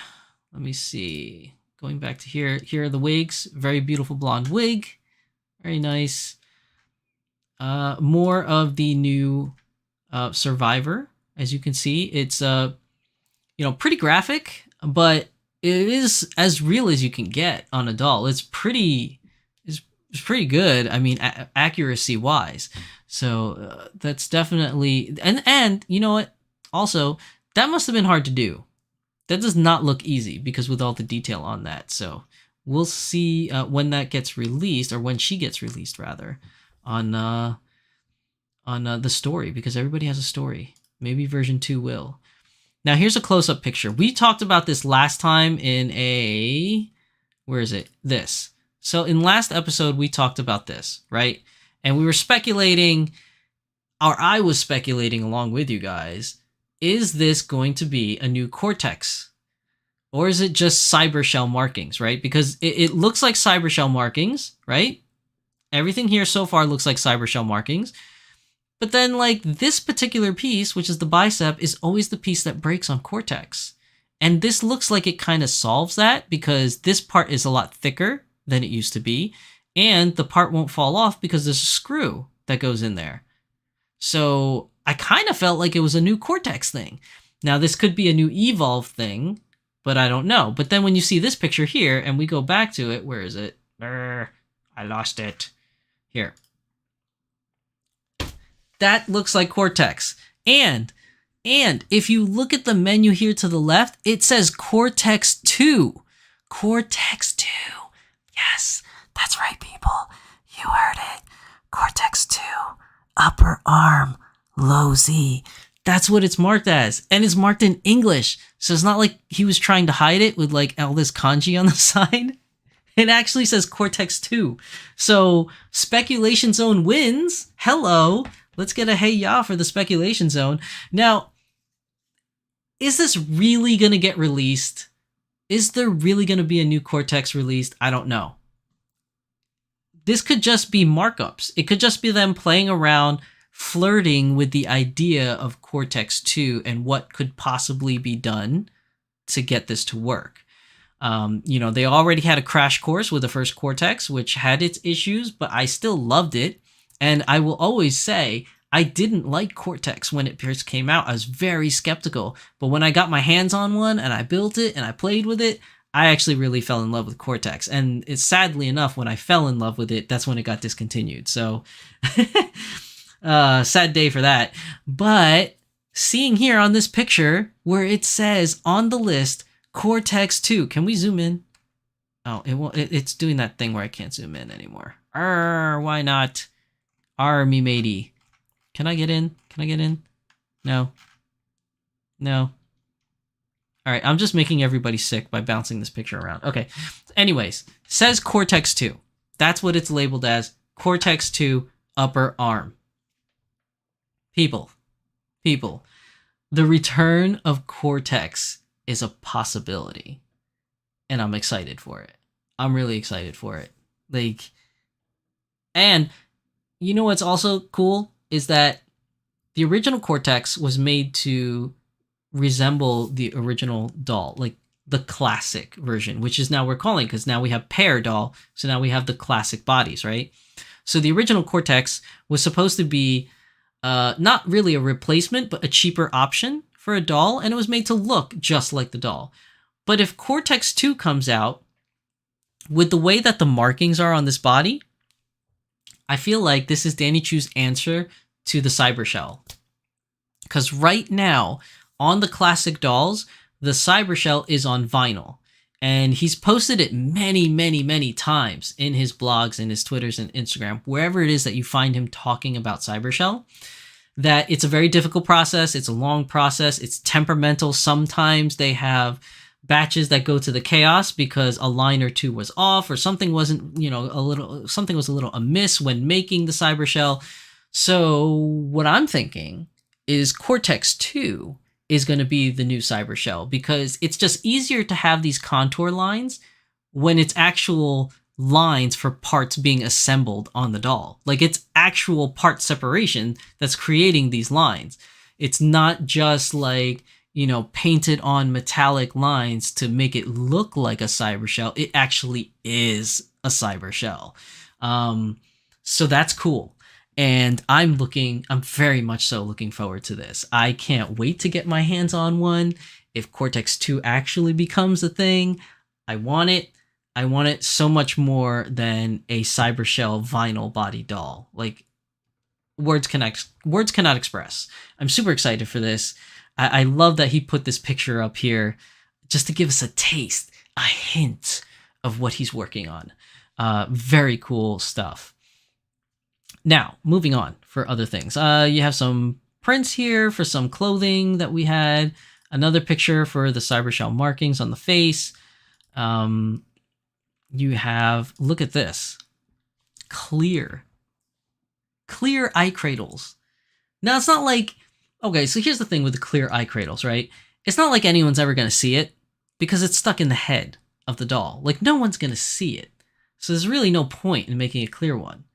me see. Going back to here. Here are the wigs. Very beautiful blonde wig. Very nice. More of the new Survivor. As you can see, it's pretty graphic, but it is as real as you can get on a doll. It's pretty good. I mean, accuracy wise. So that's definitely, and you know what? Also, that must have been hard to do. That does not look easy because with all the detail on that. So we'll see when that gets released, or when she gets released rather, on the story, because everybody has a story. Maybe version 2 will. Now here's a close-up picture. We talked about this last time in a, where is it? This. So in last episode we talked about this, right? And we were speculating, or I was speculating along with you guys, is this going to be a new Cortex? Or is it just cybershell markings, right? Because it looks like cybershell markings, right? Everything here so far looks like cybershell markings. But then, like, this particular piece, which is the bicep, is always the piece that breaks on Cortex. And this looks like it kind of solves that, because this part is a lot thicker than it used to be. And the part won't fall off because there's a screw that goes in there. So I kind of felt like it was a new Cortex thing. Now, this could be a new Evolve thing, but I don't know. But then when you see this picture here, and we go back to it, where is it? I lost it. Here. That looks like Cortex. And if you look at the menu here to the left, it says Cortex 2. Cortex 2. Yes, that's right, people. You heard it. Cortex 2. Upper arm. Low Z. That's what it's marked as. And it's marked in English. So it's not like he was trying to hide it with like all this kanji on the side. It actually says Cortex 2. So Speculation Zone wins. Hello. Let's get a hey ya for the Speculation Zone. Now, is this really going to get released? Is there really going to be a new Cortex released? I don't know. This could just be markups. It could just be them playing around, flirting with the idea of Cortex 2 and what could possibly be done to get this to work. They already had a crash course with the first Cortex, which had its issues, but I still loved it. And I will always say, I didn't like Cortex when it first came out. I was very skeptical. But when I got my hands on one and I built it and I played with it, I actually really fell in love with Cortex. And it's sadly enough, when I fell in love with it, that's when it got discontinued. So sad day for that. But seeing here on this picture where it says on the list, Cortex 2. Can we zoom in? Oh, it won't. It's doing that thing where I can't zoom in anymore. Why not? Me matey. Can I get in? Can I get in? No. No. All right, I'm just making everybody sick by bouncing this picture around. Okay. Anyways, says Cortex 2. That's what it's labeled as. Cortex 2 upper arm. People. The return of Cortex is a possibility. And I'm excited for it. I'm really excited for it. And you know what's also cool is that the original Cortex was made to resemble the original doll, like the classic version, which is now we're calling, because now we have pair doll, so now we have the classic bodies, right? So the original Cortex was supposed to be not really a replacement, but a cheaper option for a doll, and it was made to look just like the doll. But if Cortex 2 comes out, with the way that the markings are on this body, I feel like this is Danny Chu's answer to the Cybershell. Because right now, on the classic dolls, the Cybershell is on vinyl. And he's posted it many, many, many times in his blogs, in his Twitters and Instagram, wherever it is that you find him talking about Cybershell, that it's a very difficult process. It's a long process. It's temperamental. Sometimes they have batches that go to the chaos because a line or two was off, or something wasn't, something was a little amiss when making the Cybershell. So what I'm thinking is Cortex 2 is going to be the new Cybershell, because it's just easier to have these contour lines when it's actual lines for parts being assembled on the doll. Like, it's actual part separation that's creating these lines. It's not just like, painted on metallic lines to make it look like a Cybershell. It actually is a Cybershell. So that's cool. And I'm very much so looking forward to this. I can't wait to get my hands on one. If Cortex 2 actually becomes a thing, I want it. I want it so much more than a Cybershell vinyl body doll. Like, words cannot express. I'm super excited for this. I love that he put this picture up here just to give us a taste, a hint of what he's working on. Very cool stuff. Now, moving on for other things. You have some prints here for some clothing that we had. Another picture for the cybershell markings on the face. You have, look at this, clear eye cradles. Now, it's not like, okay, so here's the thing with the clear eye cradles, right? It's not like anyone's ever going to see it because it's stuck in the head of the doll. Like, no one's going to see it. So there's really no point in making a clear one.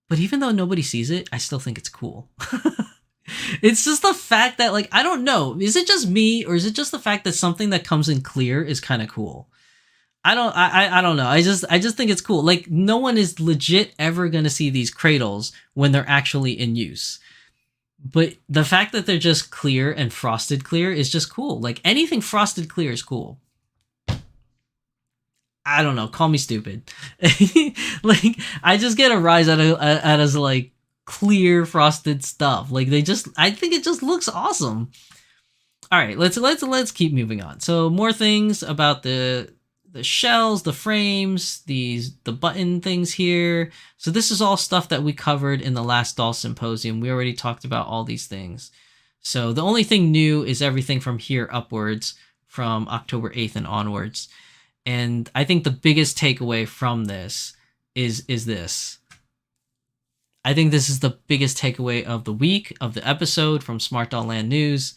But even though nobody sees it, I still think it's cool. It's just the fact that, like, I don't know. Is it just me, or is it just the fact that something that comes in clear is kind of cool? I don't know. I just think it's cool. Like, no one is legit ever going to see these cradles when they're actually in use. But the fact that they're just clear and frosted clear is just cool. Like, anything frosted clear is cool. I don't know. Call me stupid. Like, I just get a rise out of like clear frosted stuff. Like, I think it just looks awesome. All right, let's keep moving on. So more things about the shells, the frames, the button things here. So this is all stuff that we covered in the last Doll Symposium. We already talked about all these things. So the only thing new is everything from here upwards, from October 8th and onwards. And I think the biggest takeaway from this is this. I think this is the biggest takeaway of the week, of the episode from Smart Doll Land News.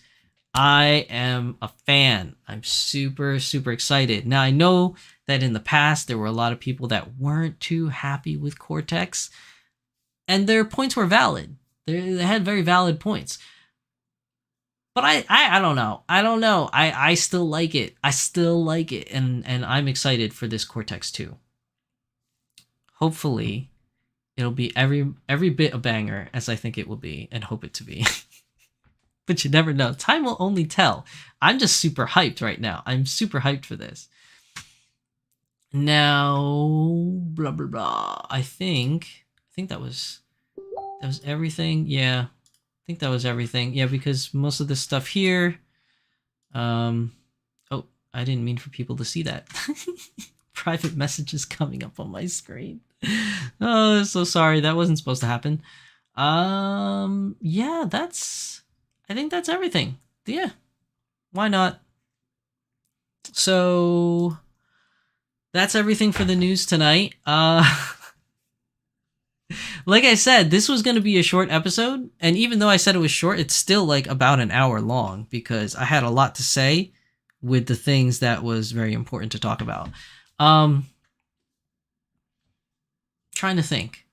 I am a fan. I'm super, super excited. Now, I know that in the past, there were a lot of people that weren't too happy with Cortex, and their points were valid. They had very valid points. But I don't know. I still like it. And I'm excited for this Cortex 2. Hopefully, it'll be every bit a banger as I think it will be and hope it to be. But you never know. Time will only tell. I'm just super hyped right now. I'm super hyped for this. Now, blah blah blah. I think that was everything. Yeah. I think that was everything. Yeah, because most of this stuff here, oh, I didn't mean for people to see that. Private messages coming up on my screen. Oh, I'm so sorry. That wasn't supposed to happen. Yeah, I think that's everything. Yeah. Why not? So that's everything for the news tonight. Like I said, this was going to be a short episode, and even though I said it was short, it's still like about an hour long because I had a lot to say with the things that was very important to talk about. Trying to think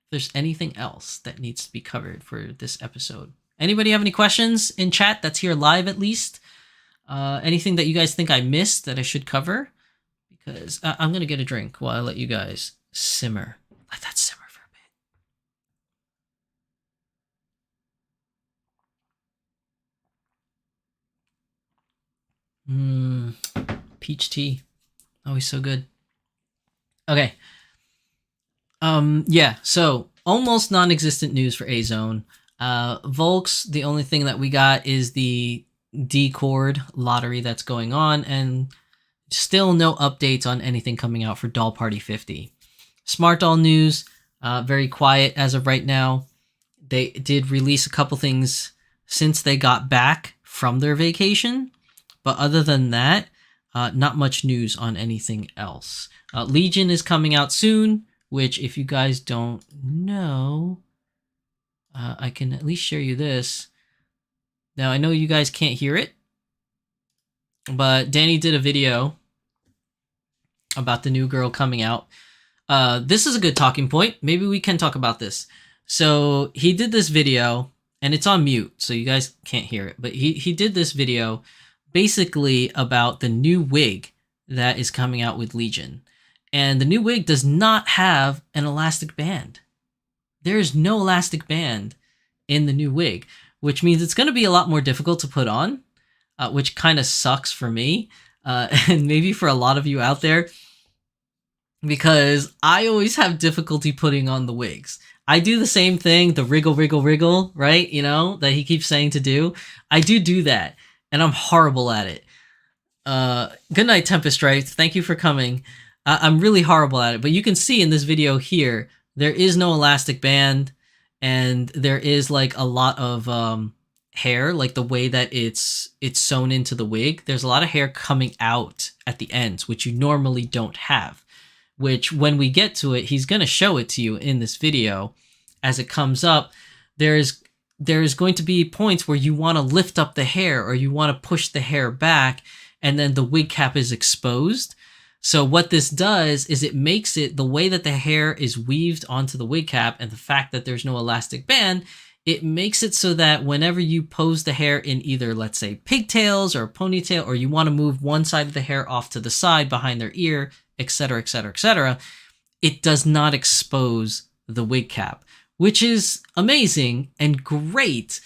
if there's anything else that needs to be covered for this episode. Anybody have any questions in chat that's here live at least? Anything that you guys think I missed that I should cover? Because I'm going to get a drink while I let you guys simmer. Let that simmer for a bit. Peach tea. Always so good. Okay. Yeah, so almost non-existent news for Azone. Volks, the only thing that we got is the D-Cord lottery that's going on, and still no updates on anything coming out for Doll Party 50. Smart Doll news, very quiet as of right now. They did release a couple things since they got back from their vacation, but other than that, not much news on anything else. Legion is coming out soon, which if you guys don't know, I can at least share you this. Now, I know you guys can't hear it, but Danny did a video about the new girl coming out. This is a good talking point. Maybe we can talk about this. So he did this video, and it's on mute, so you guys can't hear it. But he did this video basically about the new wig that is coming out with Legion. And the new wig does not have an elastic band. There's no elastic band in the new wig, which means it's going to be a lot more difficult to put on, which kind of sucks for me, and maybe for a lot of you out there, because I always have difficulty putting on the wigs. I do the same thing, the wriggle, wriggle, wriggle, right? You know, that he keeps saying to do. I do that, and I'm horrible at it. Good night, Tempest Strife. Thank you for coming. I'm really horrible at it, but you can see in this video here, there is no elastic band, and there is like a lot of hair, like the way that it's sewn into the wig. There's a lot of hair coming out at the ends, which you normally don't have. Which, when we get to it, he's going to show it to you in this video as it comes up. There's going to be points where you want to lift up the hair or you want to push the hair back, and then the wig cap is exposed. So what this does is it makes it, the way that the hair is weaved onto the wig cap and the fact that there's no elastic band, it makes it so that whenever you pose the hair in either, let's say, pigtails or a ponytail, or you want to move one side of the hair off to the side behind their ear, etc., etc., etc., it does not expose the wig cap, which is amazing and great,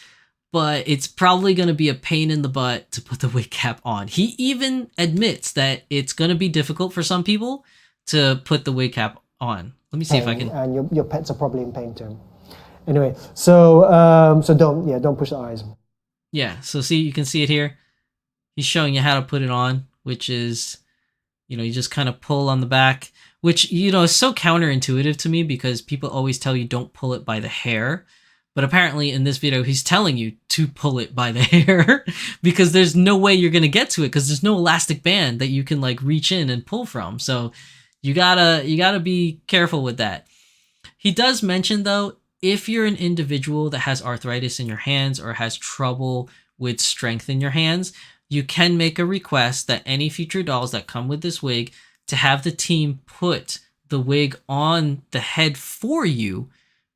but it's probably going to be a pain in the butt to put the wig cap on. He even admits that it's going to be difficult for some people to put the wig cap on. Let me see if I can... And your pets are probably in pain too. Anyway, so don't push the eyes. Yeah, so see, you can see it here. He's showing you how to put it on, which is... You know, you just kind of pull on the back, which, you know, is so counterintuitive to me because people always tell you don't pull it by the hair. But apparently in this video, he's telling you to pull it by the hair because there's no way you're going to get to it because there's no elastic band that you can like reach in and pull from. So you gotta be careful with that. He does mention, though, if you're an individual that has arthritis in your hands or has trouble with strength in your hands, you can make a request that any future dolls that come with this wig to have the team put the wig on the head for you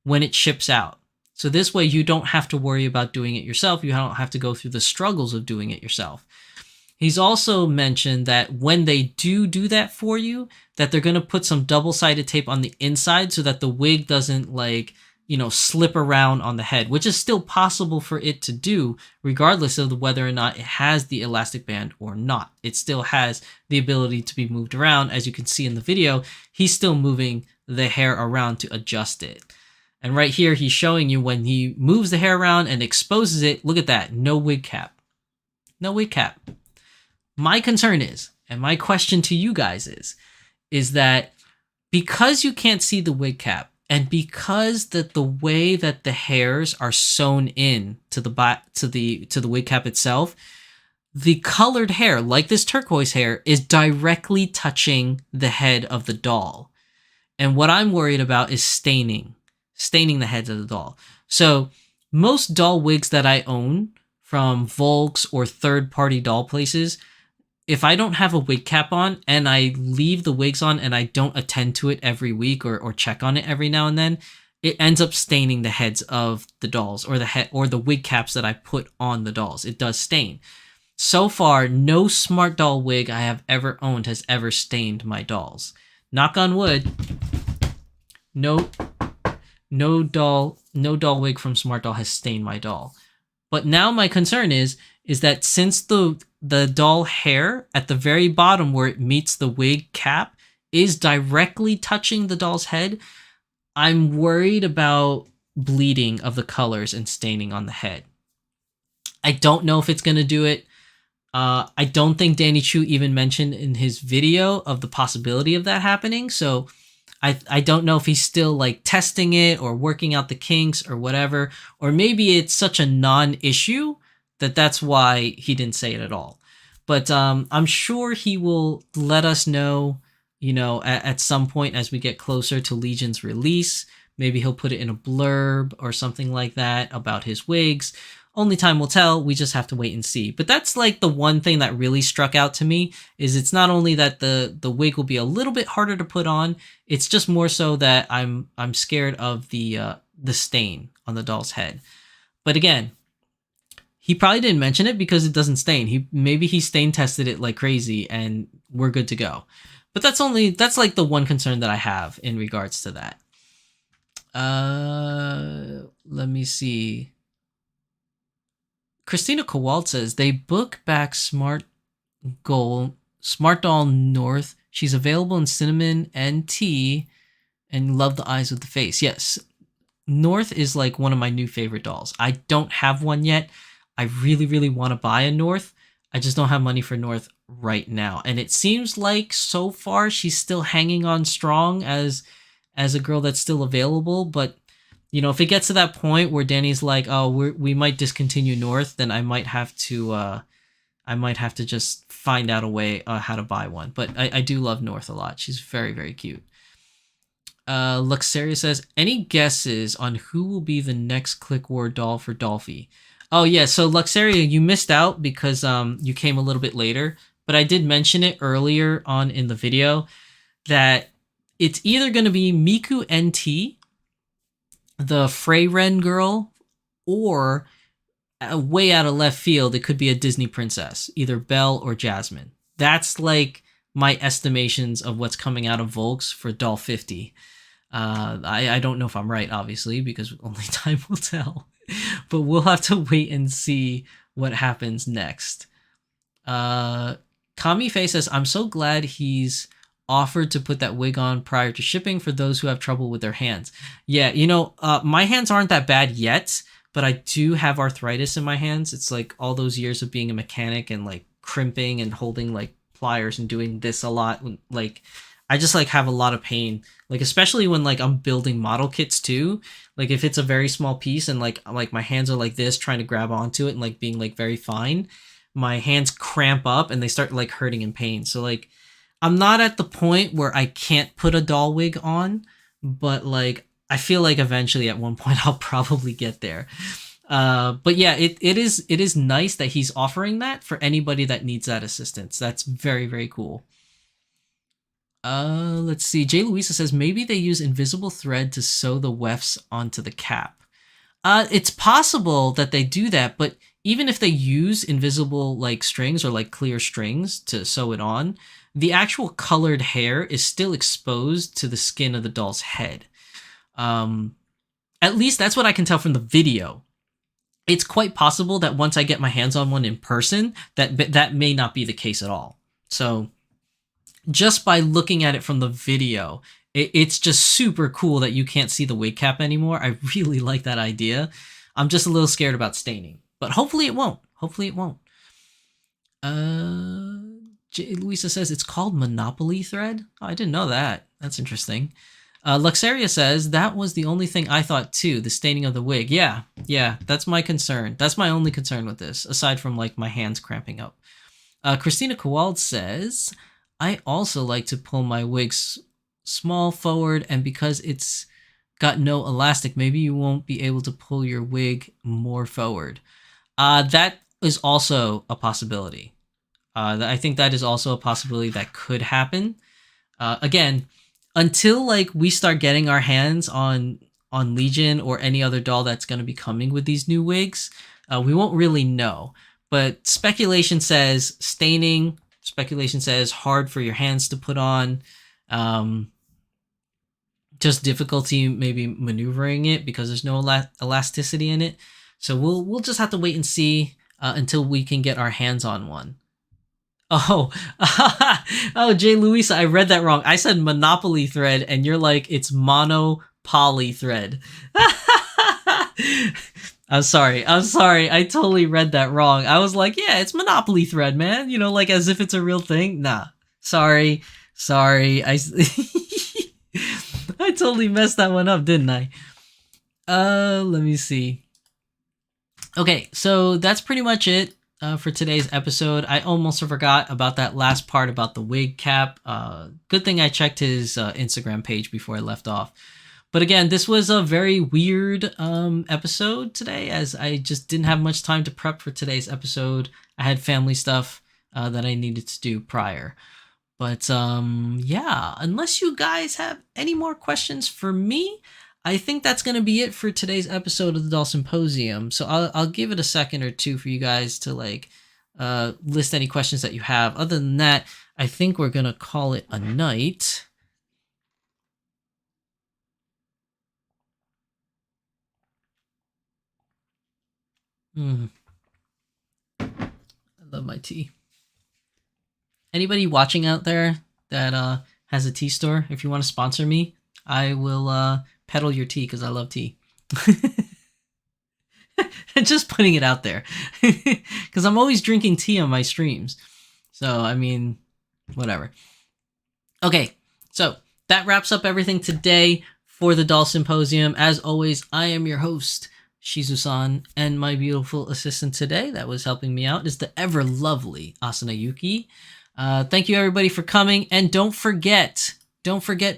when it ships out. So this way you don't have to worry about doing it yourself. You don't have to go through the struggles of doing it yourself. He's also mentioned that when they do that for you, that they're going to put some double-sided tape on the inside so that the wig doesn't, like, you know, slip around on the head, which is still possible for it to do regardless of whether or not it has the elastic band or not. It still has the ability to be moved around. As you can see in the video, he's still moving the hair around to adjust it. And right here, he's showing you when he moves the hair around and exposes it. Look at that. No wig cap. No wig cap. My concern is, and my question to you guys is that because you can't see the wig cap, and because that the way that the hairs are sewn in to the wig cap itself, the colored hair, like this turquoise hair, is directly touching the head of the doll. And what I'm worried about is staining the heads of the doll. So most doll wigs that I own from Volks or third-party doll places, if I don't have a wig cap on and I leave the wigs on and I don't attend to it every week or check on it every now and then, it ends up staining the heads of the dolls or the wig caps that I put on the dolls. It does stain. So far, no smart doll wig I have ever owned has ever stained my dolls. Knock on wood. No doll wig from Smart Doll has stained my doll. But now my concern is that since the doll hair at the very bottom where it meets the wig cap is directly touching the doll's head, I'm worried about bleeding of the colors and staining on the head. I don't know if it's going to do it. I don't think Danny Chu even mentioned in his video of the possibility of that happening. So I don't know if he's still like testing it or working out the kinks or whatever. Or maybe it's such a non-issue that that's why he didn't say it at all. But I'm sure he will let us know, you know, at some point as we get closer to Legion's release. Maybe he'll put it in a blurb or something like that about his wigs. Only time will tell. We just have to wait and see. But that's like the one thing that really struck out to me is it's not only that the wig will be a little bit harder to put on, it's just more so that I'm scared of the stain on the doll's head. But again, he probably didn't mention it because it doesn't stain. Maybe he stain tested it like crazy and we're good to go. But that's like the one concern that I have in regards to that. Let me see. Christina Kowald says they book back Smart Doll North. She's available in cinnamon and tea, and love the eyes with the face. Yes, North is like one of my new favorite dolls. I don't have one yet. I really, really want to buy a North. I just don't have money for North right now. And it seems like so far she's still hanging on strong as a girl that's still available. But you know, if it gets to that point where Danny's like, oh, we might discontinue North, then I might have to just find out a way how to buy one. But I do love North a lot. She's very, very cute. Luxaria says, any guesses on who will be the next Click War doll for Dolphy? Oh yeah, so Luxaria, you missed out because you came a little bit later, but I did mention it earlier on in the video that it's either going to be Miku NT, the Freyren girl, or way out of left field, it could be a Disney princess, either Belle or Jasmine. That's like my estimations of what's coming out of Volks for Doll 50. I don't know if I'm right, obviously, because only time will tell. But we'll have to wait and see what happens next. Kami Faye says, I'm so glad he's offered to put that wig on prior to shipping for those who have trouble with their hands. Yeah, you know, my hands aren't that bad yet, but I do have arthritis in my hands. It's like all those years of being a mechanic and like crimping and holding like pliers and doing this a lot. Like I just like have a lot of pain, like especially when like I'm building model kits too. Like if it's a very small piece and like my hands are like this trying to grab onto it and like being like very fine, my hands cramp up and they start like hurting in pain. So like I'm not at the point where I can't put a doll wig on, but like I feel like eventually at one point I'll probably get there. But yeah, it is nice that he's offering that for anybody that needs that assistance. That's very, very cool. Let's see. Jay Louisa says maybe they use invisible thread to sew the wefts onto the cap. It's possible that they do that, but even if they use invisible like strings or like clear strings to sew it on, the actual colored hair is still exposed to the skin of the doll's head. At least that's what I can tell from the video. It's quite possible that once I get my hands on one in person, that may not be the case at all. So just by looking at it from the video, it's just super cool that you can't see the wig cap anymore. I really like that idea. I'm just a little scared about staining, but hopefully it won't. Hopefully it won't. Luisa says it's called Monopoly thread. Oh, I didn't know that. That's interesting. Luxaria says that was the only thing I thought too, the staining of the wig. Yeah, that's my concern. That's my only concern with this, aside from like my hands cramping up. Christina Kowald says, I also like to pull my wigs small forward, and because it's got no elastic, maybe you won't be able to pull your wig more forward. That is also a possibility. I think that is also a possibility that could happen. Again, until like we start getting our hands on Legion or any other doll that's going to be coming with these new wigs, we won't really know. But speculation says staining. Speculation says hard for your hands to put on. Just difficulty maybe maneuvering it because there's no elasticity in it. So we'll just have to wait and see until we can get our hands on one. Oh, oh, Jay Luisa, I read that wrong. I said Monopoly thread, and you're like, it's mono-poly thread. I'm sorry. I totally read that wrong. I was like, yeah, it's Monopoly thread, man. You know, like as if it's a real thing. Nah, sorry. I totally messed that one up, didn't I? Let me see. Okay, so that's pretty much it. For today's episode. I almost forgot about that last part about the wig cap. Good thing I checked his Instagram page before I left off. But again, this was a very weird episode today, as I just didn't have much time to prep for today's episode. I had family stuff that I needed to do prior. But yeah, unless you guys have any more questions for me, I think that's going to be it for today's episode of the Doll Symposium. So I'll give it a second or two for you guys to like list any questions that you have. Other than that, I think we're going to call it a night. I love my tea. Anybody watching out there that has a tea store, if you want to sponsor me, I will peddle your tea because I love tea. Just putting it out there. Because I'm always drinking tea on my streams. So, I mean, whatever. Okay, so that wraps up everything today for the Doll Symposium. As always, I am your host, Shizusan, and my beautiful assistant today that was helping me out is the ever lovely Asuna Yuki. Thank you everybody for coming, and don't forget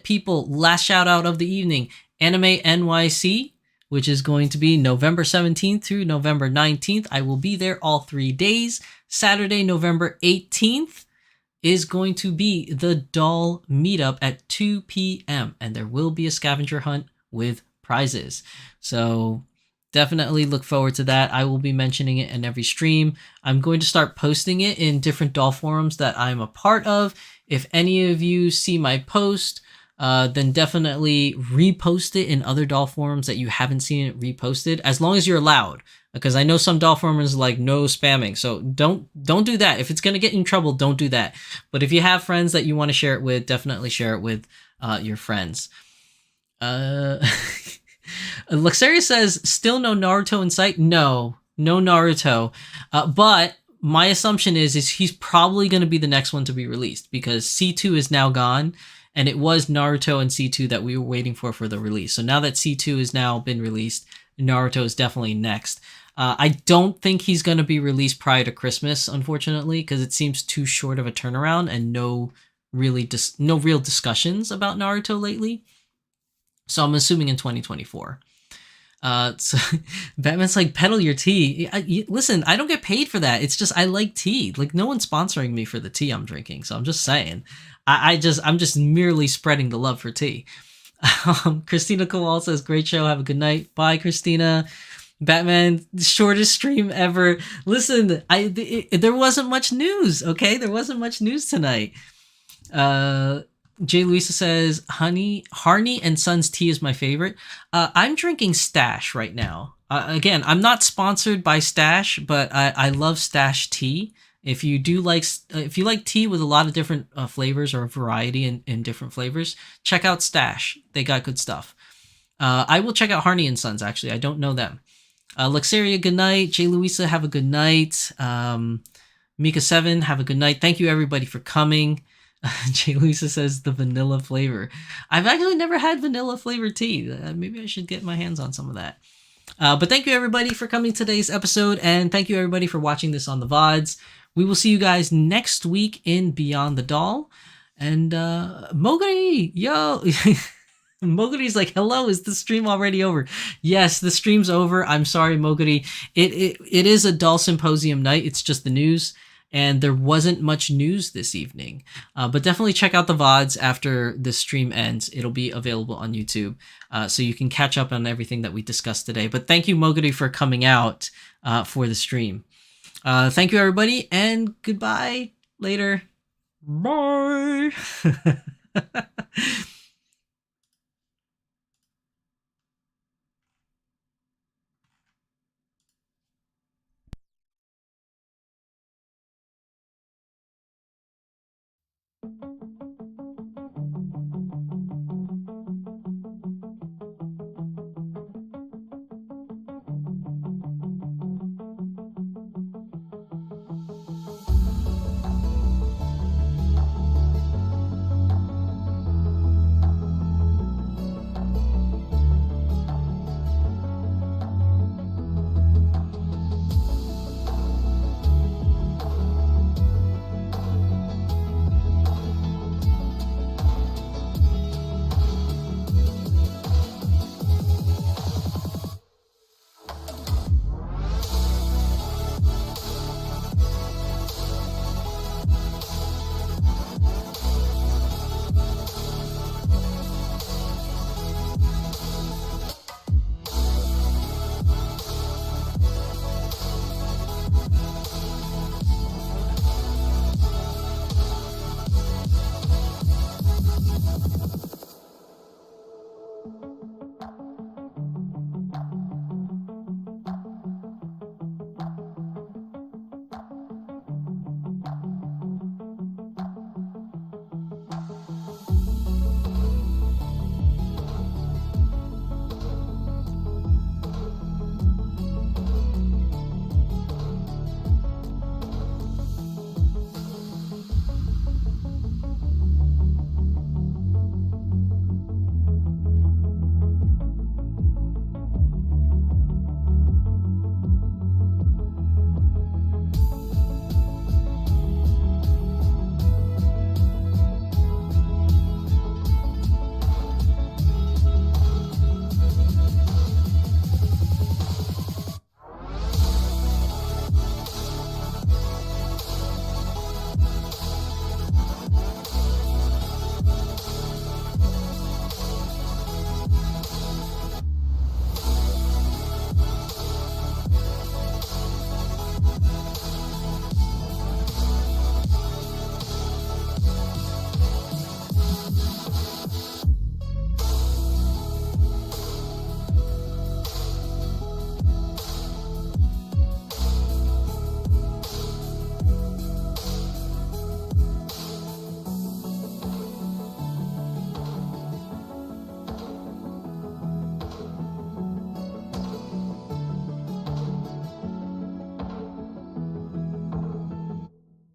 people, last shout out of the evening, Anime NYC, which is going to be November 17th through November 19th. I will be there all 3 days. Saturday, November 18th is going to be the doll meetup at 2 p.m. and there will be a scavenger hunt with prizes. So definitely look forward to that. I will be mentioning it in every stream. I'm going to start posting it in different doll forums that I'm a part of. If any of you see my post, then definitely repost it in other doll forums that you haven't seen it reposted, as long as you're allowed. Because I know some doll forums like no spamming, so don't do that. If it's gonna get you in trouble, don't do that. But if you have friends that you want to share it with, definitely share it with your friends. Luxaria says, still no Naruto in sight? No Naruto. But my assumption is he's probably going to be the next one to be released, because C2 is now gone, and it was Naruto and C2 that we were waiting for the release. So now that C2 has now been released, Naruto is definitely next. I don't think he's going to be released prior to Christmas, unfortunately, because it seems too short of a turnaround and no real discussions about Naruto lately. So I'm assuming in 2024. So Batman's like, peddle your tea. Listen, I don't get paid for that. It's just I like tea. Like, no one's sponsoring me for the tea I'm drinking. So I'm just saying, I'm just merely spreading the love for tea. Christina Kowal says, great show. Have a good night. Bye, Christina. Batman, shortest stream ever. Listen, there wasn't much news. Okay, there wasn't much news tonight. Jay Luisa says, Harney and Sons tea is my favorite. I'm drinking Stash right now. Again, I'm not sponsored by Stash, but I love Stash tea. If you like tea with a lot of different flavors or variety in different flavors, check out Stash. They got good stuff. I will check out Harney and Sons, actually. I don't know them. Luxaria, good night. Jay Luisa, have a good night. Mika7, have a good night. Thank you, everybody, for coming. Jay Luisa says the vanilla flavor. I've actually never had vanilla flavored tea. Maybe I should get my hands on some of that. But thank you, everybody, for coming to today's episode, and thank you, everybody, for watching this on the VODs. We will see you guys next week in Beyond the Doll. And Moguri, yo! Moguri's like, hello, is the stream already over? Yes, the stream's over. I'm sorry, Moguri. It is a Doll Symposium night. It's just the news. And there wasn't much news this evening. But definitely check out the VODs after the stream ends. It'll be available on YouTube. So you can catch up on everything that we discussed today. But thank you, Moguri, for coming out for the stream. Thank you, everybody, and goodbye. Later. Bye.